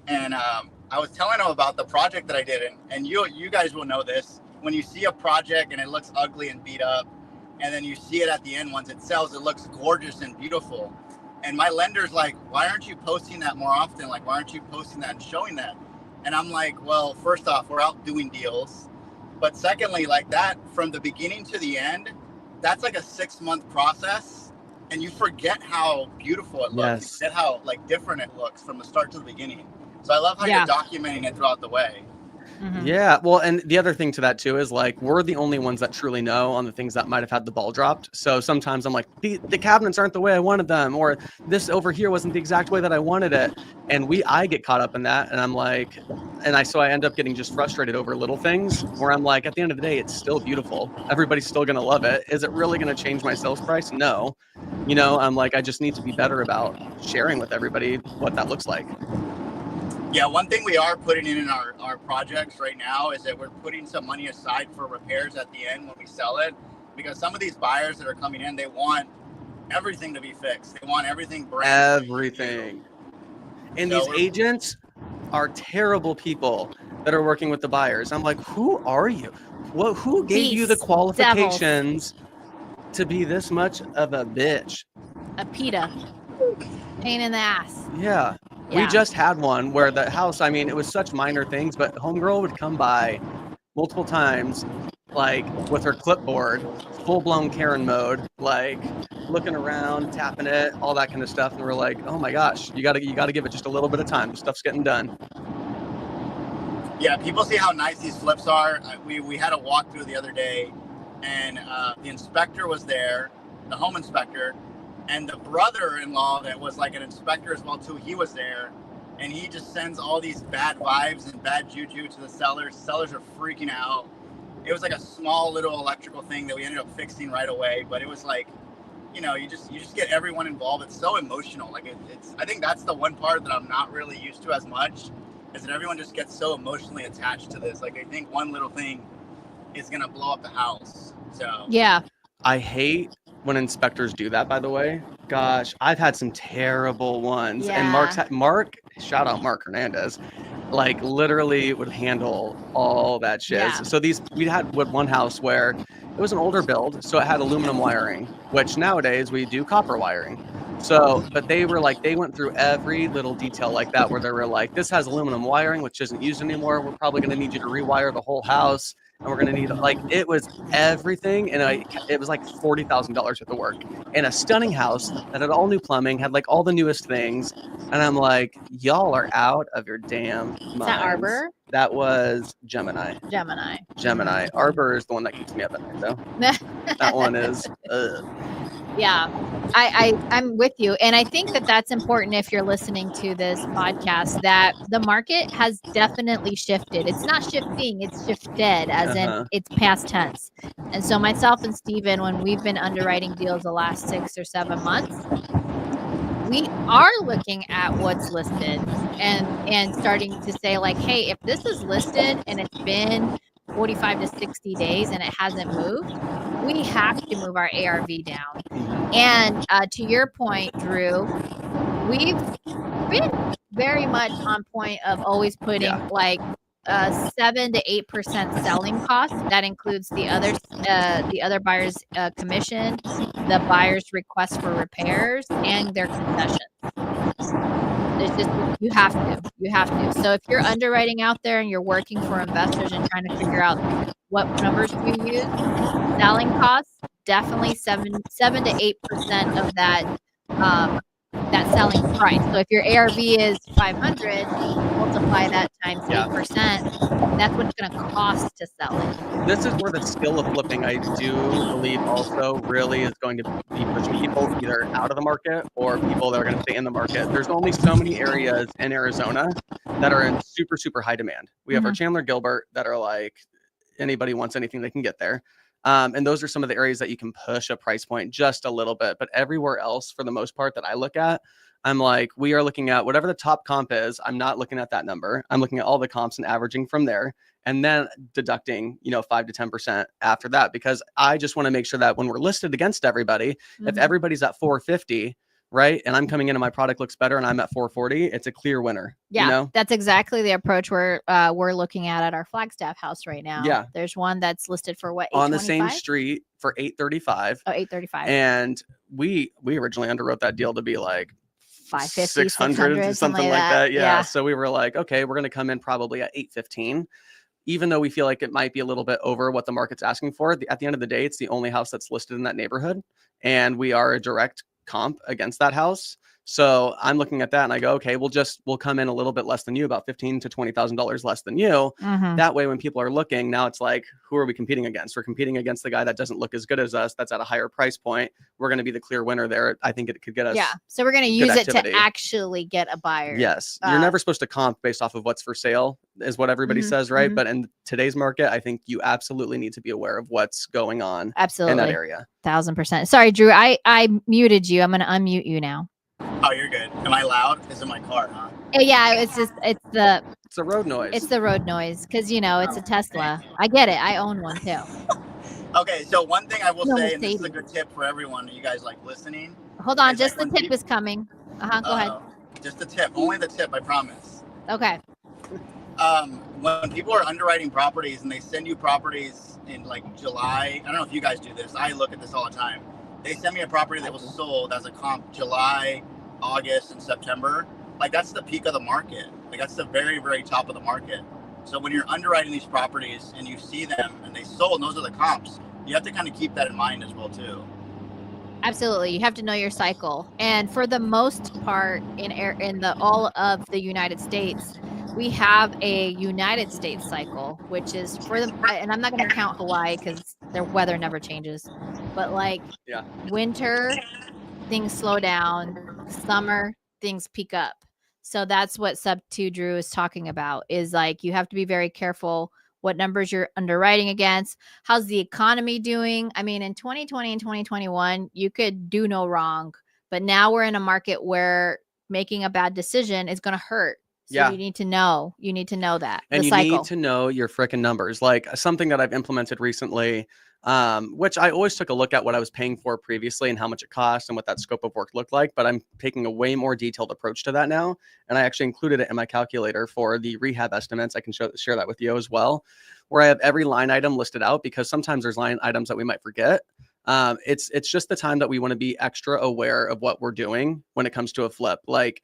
and I was telling them about the project that I did. And you guys will know this. When you see a project and it looks ugly and beat up, and then you see it at the end, once it sells, it looks gorgeous and beautiful. And my lender's like, why aren't you posting that more often? Like, why aren't you posting that and showing that? And I'm like, well, first off, we're out doing deals. But secondly, like that, from the beginning to the end, that's like a 6-month process. And you forget how beautiful it looks. Yes. You forget how like different it looks from the start to the beginning. So I love how you're documenting it throughout the way. Yeah. Well, and the other thing to that too is like, we're the only ones that truly know on the things that might've had the ball dropped. So sometimes I'm like, the cabinets aren't the way I wanted them, or this over here wasn't the exact way that I wanted it. And I get caught up in that. And I'm like, so I end up getting just frustrated over little things where I'm like, at the end of the day, it's still beautiful. Everybody's still going to love it. Is it really going to change my sales price? No. You know, I'm like, I just need to be better about sharing with everybody what that looks like. Yeah, one thing we are putting in our projects right now is that we're putting some money aside for repairs at the end when we sell it, because some of these buyers that are coming in, they want everything to be fixed. They want everything brand new. Everything. And so these agents are terrible people that are working with the buyers. I'm like, who are you? Who gave you the qualifications to be this much of a bitch? A PETA. Pain in the ass. Yeah. We just had one where the house, I mean, it was such minor things, but homegirl would come by multiple times, like with her clipboard, full-blown Karen mode, like looking around, tapping it, all that kind of stuff. And we're like, oh my gosh, you gotta give it just a little bit of time. The stuff's getting done. Yeah, people see how nice these flips are. We had a walkthrough the other day, and the inspector was there, the home inspector, and the brother-in-law that was like an inspector as well too, he was there, and he just sends all these bad vibes and bad juju to the sellers. Sellers are freaking out. It was like a small little electrical thing that we ended up fixing right away, but it was like, you know, you just get everyone involved. It's so emotional. Like it's I think that's the one part that I'm not really used to as much, is that everyone just gets so emotionally attached to this. Like they think one little thing is gonna blow up the house. So yeah, I hate when inspectors do that, by the way. Gosh, I've had some terrible ones. Yeah. And Mark, shout out Mark Hernandez, like literally would handle all that shit. Yeah. So we had one house where it was an older build, so it had aluminum wiring, which nowadays we do copper wiring. So, but they were like, they went through every little detail like that, where they were like, this has aluminum wiring, which isn't used anymore. We're probably going to need you to rewire the whole house. And we're going to need, like, it was everything. And it was like $40,000 worth of work in a stunning house that had all new plumbing, had like all the newest things. And I'm like, y'all are out of your damn minds. Is that Arbor? That was Gemini. Arbor is the one that keeps me up at night, though. That one is, Yeah, I'm with you. And I think that that's important if you're listening to this podcast, that the market has definitely shifted. It's not shifting, it's shifted, as in it's past tense. And so myself and Steven, when we've been underwriting deals the last 6 or 7 months, we are looking at what's listed and starting to say like, hey, if this is listed and it's been 45 to 60 days and it hasn't moved, we have to move our ARV down. And to your point, Drew, we've been very much on point of always putting like 7 to 8% selling costs. That includes the other buyer's commission, the buyer's request for repairs, and their concessions. It's just, you have to. So if you're underwriting out there and you're working for investors and trying to figure out what numbers to use, selling costs, definitely 7 to 8% of that selling price. So if your ARV is 500, multiply that times 8%, That's what it's going to cost to sell it. This is where the skill of flipping, I do believe, also really is going to be pushing people either out of the market or people that are going to stay in the market. There's only so many areas in Arizona that are in super, super high demand. We have our Chandler Gilbert that are like, anybody wants anything, they can get there. And those are some of the areas that you can push a price point just a little bit. But everywhere else, for the most part, that I look at, I'm like, we are looking at whatever the top comp is. I'm not looking at that number. I'm looking at all the comps and averaging from there, and then deducting, 5 to 10% after that, because I just want to make sure that when we're listed against everybody, if everybody's at 450, right, and I'm coming in and my product looks better and I'm at 440, it's a clear winner. Yeah, that's exactly the approach we're looking at our Flagstaff house right now. Yeah, there's one that's listed for what, on the same street for 835. Oh, 835. And we originally underwrote that deal to be like 550, 600, something like that. Yeah. So we were like, okay, we're going to come in probably at 815. Even though we feel like it might be a little bit over what the market's asking for, at the end of the day, it's the only house that's listed in that neighborhood. And we are a direct comp against that house. So I'm looking at that and I go, okay, we'll come in a little bit less than you, about $15,000 to $20,000 less than you. That way, when people are looking, now it's like, who are we competing against? We're competing against the guy that doesn't look as good as us. That's at a higher price point. We're going to be the clear winner there. I think it could get us. Yeah. So we're going to use it to actually get a buyer. Yes. You're never supposed to comp based off of what's for sale, is what everybody says, right? But in today's market, I think you absolutely need to be aware of what's going on in that area. 1000%. Sorry, Drew. I muted you. I'm going to unmute you now. Oh, you're good. Am I loud? It's in my car, huh? Yeah, it's a road noise. It's the road noise because it's a Tesla. I get it. I own one too. Okay, so one thing I will say, and this is a good tip for everyone, you guys like listening. Hold on, just the tip is coming. Go ahead. Just the tip, only the tip, I promise. Okay. When people are underwriting properties and they send you properties in like July, I don't know if you guys do this. I look at this all the time. They send me a property that was sold as a comp July, August, and September. Like that's the peak of the market. Like that's the very, very top of the market. So when you're underwriting these properties and you see them and they sold, and those are the comps, you have to kind of keep that in mind as well too. Absolutely. You have to know your cycle. And for the most part in all of the United States, we have a United States cycle, which is and I'm not going to count Hawaii because their weather never changes, but winter, things slow down, summer, things peak up. So that's what sub 2 Drew is talking about, is like, you have to be very careful what numbers you're underwriting against. How's the economy doing? I mean, in 2020 and 2021, you could do no wrong, but now we're in a market where making a bad decision is going to hurt. So you need to know that. And you need to know your frickin' numbers. Like something that I've implemented recently, which I always took a look at what I was paying for previously and how much it cost and what that scope of work looked like. But I'm taking a way more detailed approach to that now. And I actually included it in my calculator for the rehab estimates. I can share that with you as well, where I have every line item listed out, because sometimes there's line items that we might forget. It's just the time that we want to be extra aware of what we're doing when it comes to a flip. Like,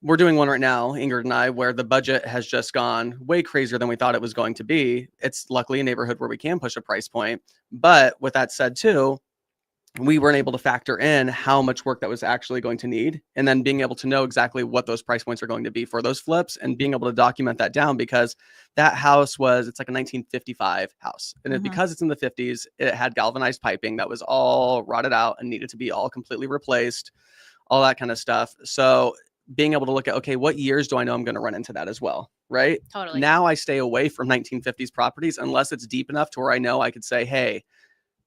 we're doing one right now, Ingryd and I, where the budget has just gone way crazier than we thought it was going to be. It's luckily a neighborhood where we can push a price point. But with that said, too, we weren't able to factor in how much work that was actually going to need, and then being able to know exactly what those price points are going to be for those flips and being able to document that down, because that house it's like a 1955 house. And because it's in the 50s, it had galvanized piping that was all rotted out and needed to be all completely replaced, all that kind of stuff. So being able to look at, okay, what years do I know I'm going to run into that as well, right? Totally. Now I stay away from 1950s properties unless it's deep enough to where I know I could say, hey,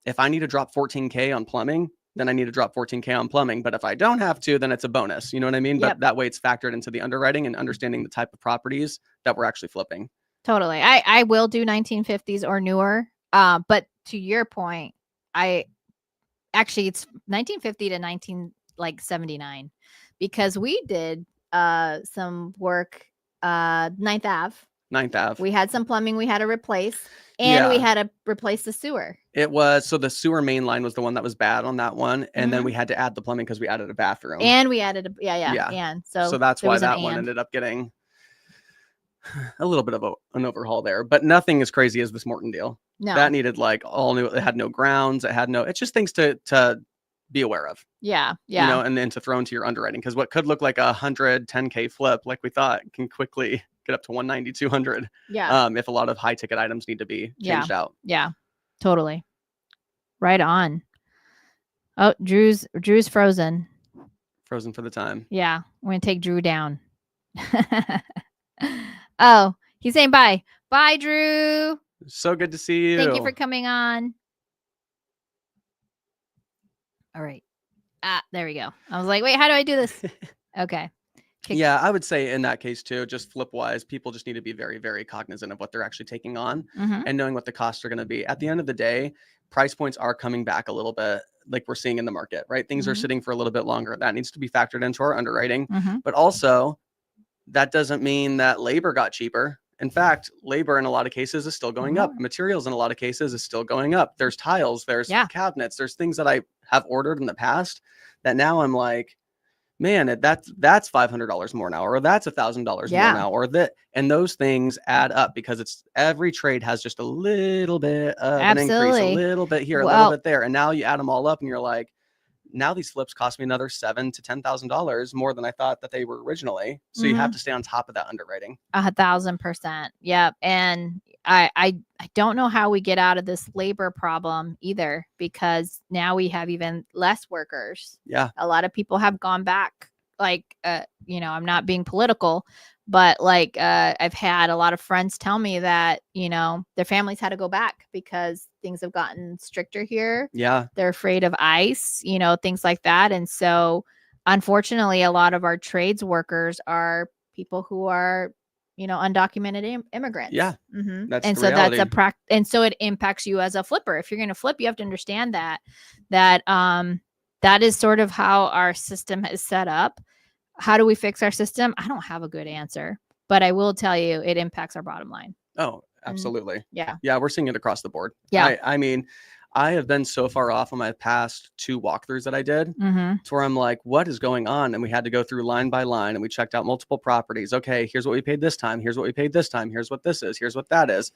if I need to drop 14K on plumbing, then I need to drop 14K on plumbing. But if I don't have to, then it's a bonus. You know what I mean? Yep. But that way it's factored into the underwriting and understanding the type of properties that we're actually flipping. Totally. I will do 1950s or newer. But to your point, it's 1950 to 1979. Because we did some work 9th Ave. We had some plumbing we had to replace, and we had to replace the sewer. So the sewer main line was the one that was bad on that one, and then we had to add the plumbing because we added a bathroom. And we added and so that's why that one ended up getting a little bit of an overhaul there, but nothing as crazy as this Morton deal. No, that needed like all new. It had no grounds. It's just things to be aware of. Yeah. And then to throw into your underwriting, because what could look like a 110K flip, like we thought, can quickly get up to 190, 200. If a lot of high ticket items need to be changed out. Yeah, totally. Right on. Oh, Drew's frozen. Frozen for the time. Yeah, we're gonna take Drew down. Oh, he's saying bye. Bye, Drew. So good to see you. Thank you for coming on. All right. There we go. I was like, wait, how do I do this? Okay. Yeah, I would say in that case too, just flip wise, people just need to be very, very cognizant of what they're actually taking on and knowing what the costs are going to be. At the end of the day, price points are coming back a little bit, like we're seeing in the market, right? Things are sitting for a little bit longer. That needs to be factored into our underwriting. But also, that doesn't mean that labor got cheaper. In fact, labor in a lot of cases is still going up. Materials in a lot of cases is still going up. There's tiles, there's cabinets, there's things that I have ordered in the past that now I'm like, man, that's $500 more now, or that's $1,000 more now, or that, and those things add up because it's every trade has just a little bit of an increase, a little bit here, a little bit there, and now you add them all up, and you're like, now these flips cost me another $7,000 to $10,000 more than I thought that they were originally. So you have to stay on top of that underwriting. 1,000%. Yeah, and I don't know how we get out of this labor problem either, because now we have even less workers. Yeah, a lot of people have gone back. Like, I'm not being political, but like, I've had a lot of friends tell me that, their families had to go back because things have gotten stricter here. Yeah. They're afraid of ICE, things like that. And so unfortunately, a lot of our trades workers are people who are, undocumented immigrants. Yeah. That's and so reality. And so it impacts you as a flipper. If you're going to flip, you have to understand that is sort of how our system is set up. How do we fix our system? I don't have a good answer, but I will tell you it impacts our bottom line. Oh, absolutely. Yeah. Yeah. We're seeing it across the board. Yeah. I mean, I have been so far off on my past 2 walkthroughs that I did to where I'm like, what is going on? And we had to go through line by line and we checked out multiple properties. Okay, here's what we paid this time. Here's what we paid this time. Here's what this is. Here's what that is.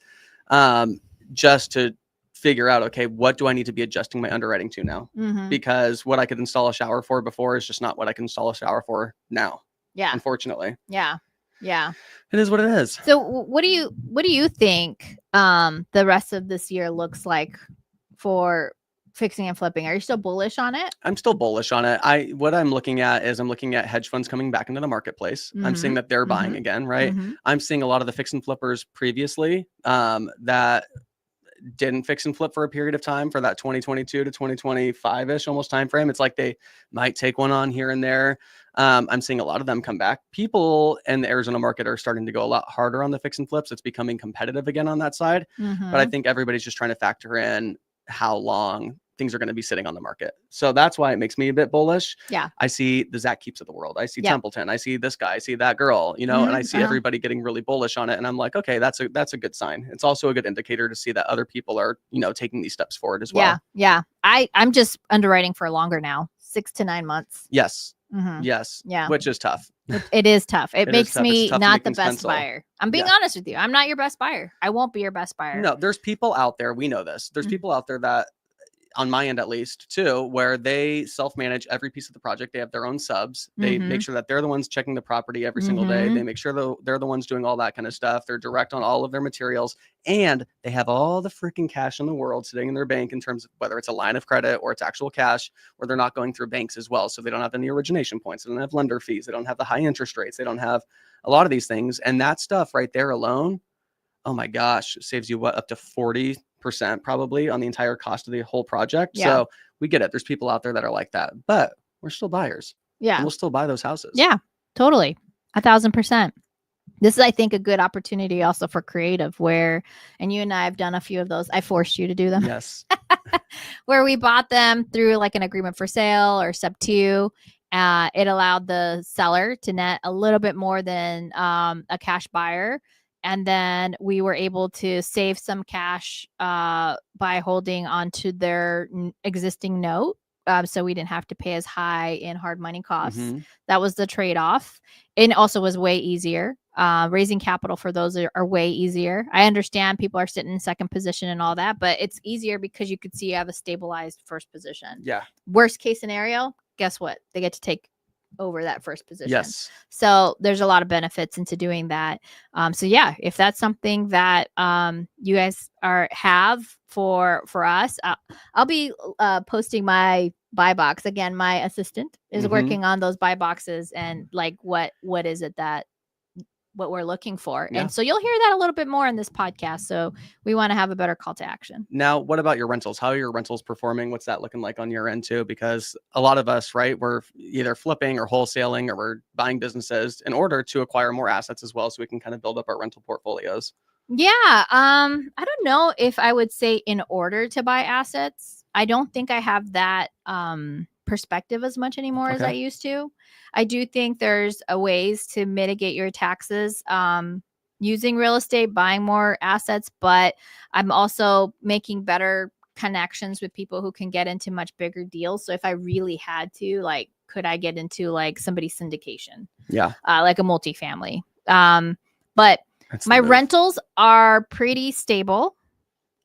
Just to figure out, okay, what do I need to be adjusting my underwriting to now? Because what I could install a shower for before is just not what I can install a shower for now. Yeah. Unfortunately. Yeah. Yeah. It is what it is. So what do you think the rest of this year looks like for fixing and flipping? Are you still bullish on it? I'm still bullish on it. What I'm looking at hedge funds coming back into the marketplace. I'm seeing that they're buying again, right? I'm seeing a lot of the fix and flippers previously that didn't fix and flip for a period of time for that 2022 to 2025-ish almost time frame. It's like they might take one on here and there. I'm seeing a lot of them come back. People in the Arizona market are starting to go a lot harder on the fix and flips. It's becoming competitive again on that side. But I think everybody's just trying to factor in how long things are going to be sitting on the market. So that's why it makes me a bit bullish. Yeah. I see the Zach Keeps of the world. I see Templeton. I see this guy. I see that girl, and I see everybody getting really bullish on it. And I'm like, okay, that's a good sign. It's also a good indicator to see that other people are, taking these steps forward as well. Yeah. I'm just underwriting for longer now, 6 to 9 months. Yes. Yes. Yeah. Which is tough. It is tough. It makes me not the best buyer. I'm being honest with you. I'm not your best buyer. I won't be your best buyer. No, there's people out there. We know this. There's people out there that, on my end at least too, where they self-manage every piece of the project. They have their own subs. They make sure that they're the ones checking the property every single day. They make sure they're the ones doing all that kind of stuff. They're direct on all of their materials, and they have all the freaking cash in the world sitting in their bank in terms of whether it's a line of credit or it's actual cash, or they're not going through banks as well. So they don't have any origination points. They don't have lender fees. They don't have the high interest rates. They don't have a lot of these things. And that stuff right there alone, oh my gosh, saves you up to 40% probably on the entire cost of the whole project. Yeah. So we get it. There's people out there that are like that, but we're still buyers. Yeah. And we'll still buy those houses. Yeah, totally. 1,000%. This is, I think, a good opportunity also for creative and you and I have done a few of those. I forced you to do them. Yes. Where we bought them through like an agreement for sale or sub 2. It allowed the seller to net a little bit more than a cash buyer. And then we were able to save some cash by holding onto their existing note. So we didn't have to pay as high in hard money costs. That was the trade-off. It also was way easier Raising capital for those are way easier. I understand people are sitting in second position and all that, but it's easier because you could see you have a stabilized first position. Yeah. Worst case scenario, guess what? They get to take over that first position. Yes. So there's a lot of benefits into doing that. So yeah, if that's something that you guys have for us, I'll be posting my buy box. Again, my assistant is working on those buy boxes and like what is it that what we're looking for. Yeah. And so you'll hear that a little bit more in this podcast. So we want to have a better call to action. Now, what about your rentals? How are your rentals performing? What's that looking like on your end too? Because a lot of us, right, we're either flipping or wholesaling or we're buying businesses in order to acquire more assets as well. So we can kind of build up our rental portfolios. Yeah. I don't know if I would say in order to buy assets. I don't think I have that perspective as much anymore as I used to. I do think there's ways to mitigate your taxes using real estate, buying more assets, but I'm also making better connections with people who can get into much bigger deals. So if I really had to, like, could I get into like somebody's syndication? Yeah. Like a multifamily. But my rentals are pretty stable.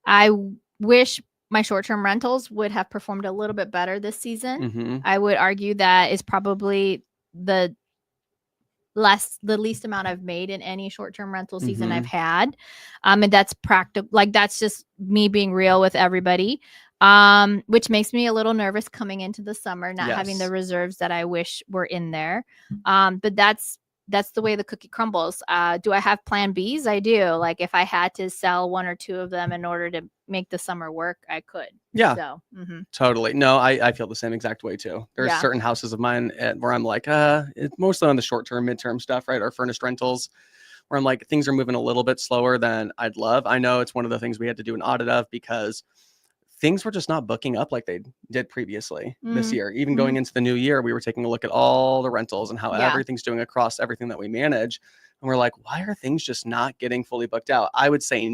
I wish my short-term rentals would have performed a little bit better this season. I would argue that is probably the least amount I've made in any short-term rental season I've had. And that's practical. Like, that's just me being real with everybody. Which makes me a little nervous coming into the summer, not having the reserves that I wish were in there. But that's the way the cookie crumbles. Do I have plan Bs? I do. Like, if I had to sell one or two of them in order to make the summer work, I could. Yeah, so, totally. No, I feel the same exact way too. There's certain houses of mine where I'm like, it's mostly on the short-term, midterm stuff, right? Our furnished rentals, where I'm like, things are moving a little bit slower than I'd love. I know it's one of the things we had to do an audit of because things were just not booking up like they did previously this year. Even going into the new year, we were taking a look at all the rentals and how everything's doing across everything that we manage. And we're like, why are things just not getting fully booked out? I would say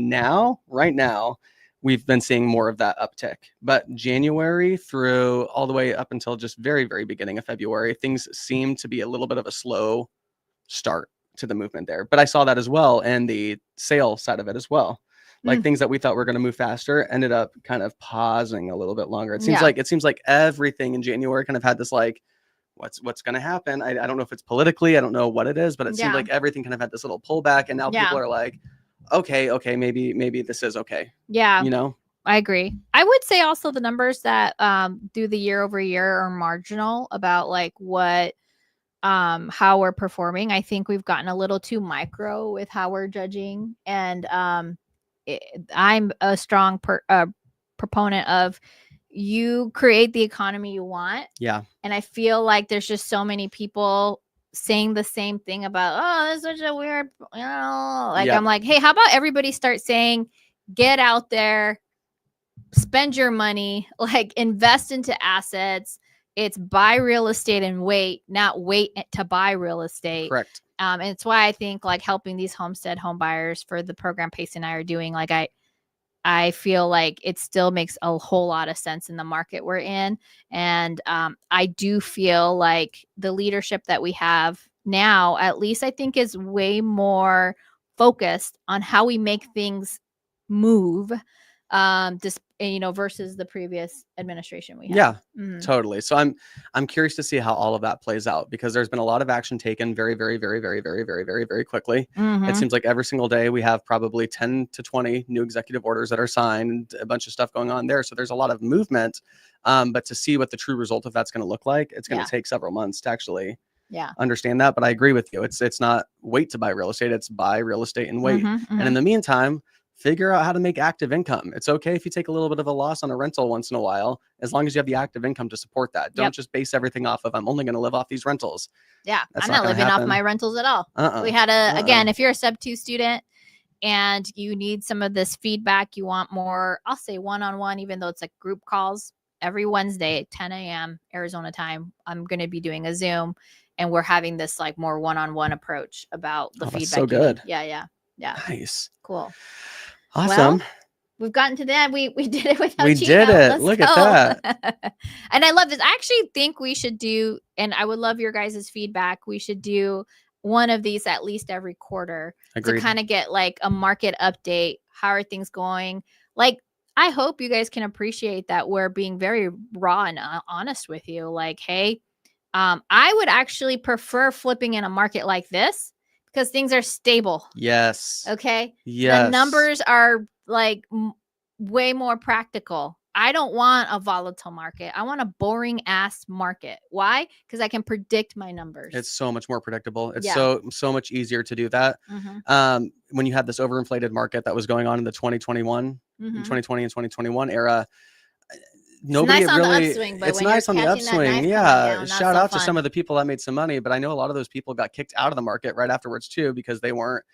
right now, we've been seeing more of that uptick. But January through all the way up until just very, very beginning of February, things seem to be a little bit of a slow start to the movement there. But I saw that as well, and the sale side of it as well. Like things that we thought were going to move faster ended up kind of pausing a little bit longer. It seems like everything in January kind of had this like, what's going to happen? I don't know if it's politically, I don't know what it is, but it seemed like everything kind of had this little pullback, and now people are like, okay, maybe this is okay. Yeah, you know, I agree. I would say also the numbers that do the year over year are marginal about like what how we're performing. I think we've gotten a little too micro with how we're judging, and I'm a strong proponent of you create the economy you want. Yeah. And I feel like there's just so many people saying the same thing about, oh, that's such a weird, I'm like, hey, how about everybody start saying, get out there, spend your money, like invest into assets. It's buy real estate and wait, not wait to buy real estate. Correct. And it's why I think like helping these homestead home buyers for the program Pace and I are doing, like I feel like it still makes a whole lot of sense in the market we're in. And I do feel like the leadership that we have now, at least I think, is way more focused on how we make things move versus the previous administration we had. Yeah, totally. So I'm curious to see how all of that plays out, because there's been a lot of action taken very, very, very, very, very, very, very, very quickly. It seems like every single day we have probably 10 to 20 new executive orders that are signed, a bunch of stuff going on there. So there's a lot of movement. But to see what the true result of that's going to look like, it's going to take several months to actually understand that. But I agree with you. It's not wait to buy real estate. It's buy real estate and wait. And in the meantime, figure out how to make active income. It's okay if you take a little bit of a loss on a rental once in a while, as long as you have the active income to support that. Don't just base everything off of, I'm only going to live off these rentals. Yeah. I'm not living off my rentals at all. We had again, if you're a sub 2 student and you need some of this feedback, you want more, I'll say one-on-one, even though it's like group calls every Wednesday at 10 a.m. Arizona time, I'm going to be doing a Zoom, and we're having this like more one-on-one approach about the feedback. So good. Yeah. Nice. Cool. Awesome. Well, we've gotten to that. We did it without We Chino. did it. Let's Look go. at that. And I love this. I actually think we should do, and I would love your guys' feedback, we should do one of these at least every quarter. Agreed. To kind of get like a market update. How are things going? Like, I hope you guys can appreciate that we're being very raw and honest with you. Like, hey, I would actually prefer flipping in a market like this because things are stable. Yes. Okay. Yes. The numbers are like way more practical. I don't want a volatile market. I want a boring ass market. Why? Because I can predict my numbers. It's so much more predictable. It's Yeah. so much easier to do that. When you had this overinflated market that was going on in the 2020 and 2021 era, nobody it's nice really. On the upswing, but it's when nice you're on the catching that upswing. knife Yeah. coming down, Shout not so out to some of the people that made some money, but I know a lot of those people got kicked out of the market right afterwards too because they weren't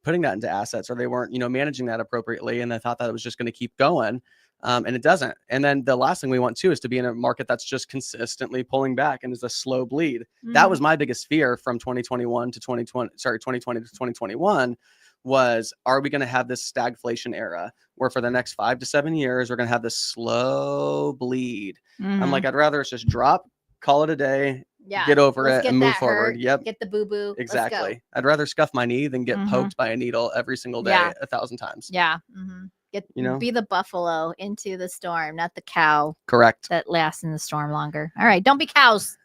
putting that into assets or they weren't, managing that appropriately, and they thought that it was just going to keep going. And it doesn't. And then the last thing we want too is to be in a market that's just consistently pulling back and is a slow bleed. That was my biggest fear from 2020 to 2021 was, are we going to have this stagflation era where for the next 5 to 7 years, we're going to have this slow bleed? I'm like, I'd rather it's just drop, call it a day, get over it and move forward. Yep. Get the boo-boo. Exactly. I'd rather scuff my knee than get poked by a needle every single day 1,000 times. Yeah. Be the buffalo into the storm, not the cow. Correct. That lasts in the storm longer. All right. Don't be cows.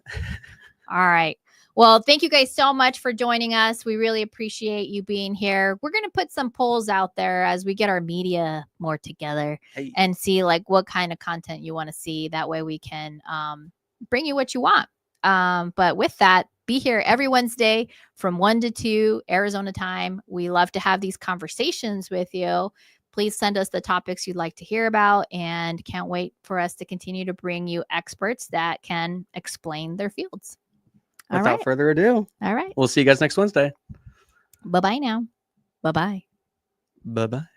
All right. Well, thank you guys so much for joining us. We really appreciate you being here. We're going to put some polls out there as we get our media more together and see like what kind of content you want to see. That way we can bring you what you want. But with that, be here every Wednesday from 1 to 2 Arizona time. We love to have these conversations with you. Please send us the topics you'd like to hear about, and can't wait for us to continue to bring you experts that can explain their fields. Without further ado. All right. We'll see you guys next Wednesday. Bye-bye now. Bye-bye. Bye-bye.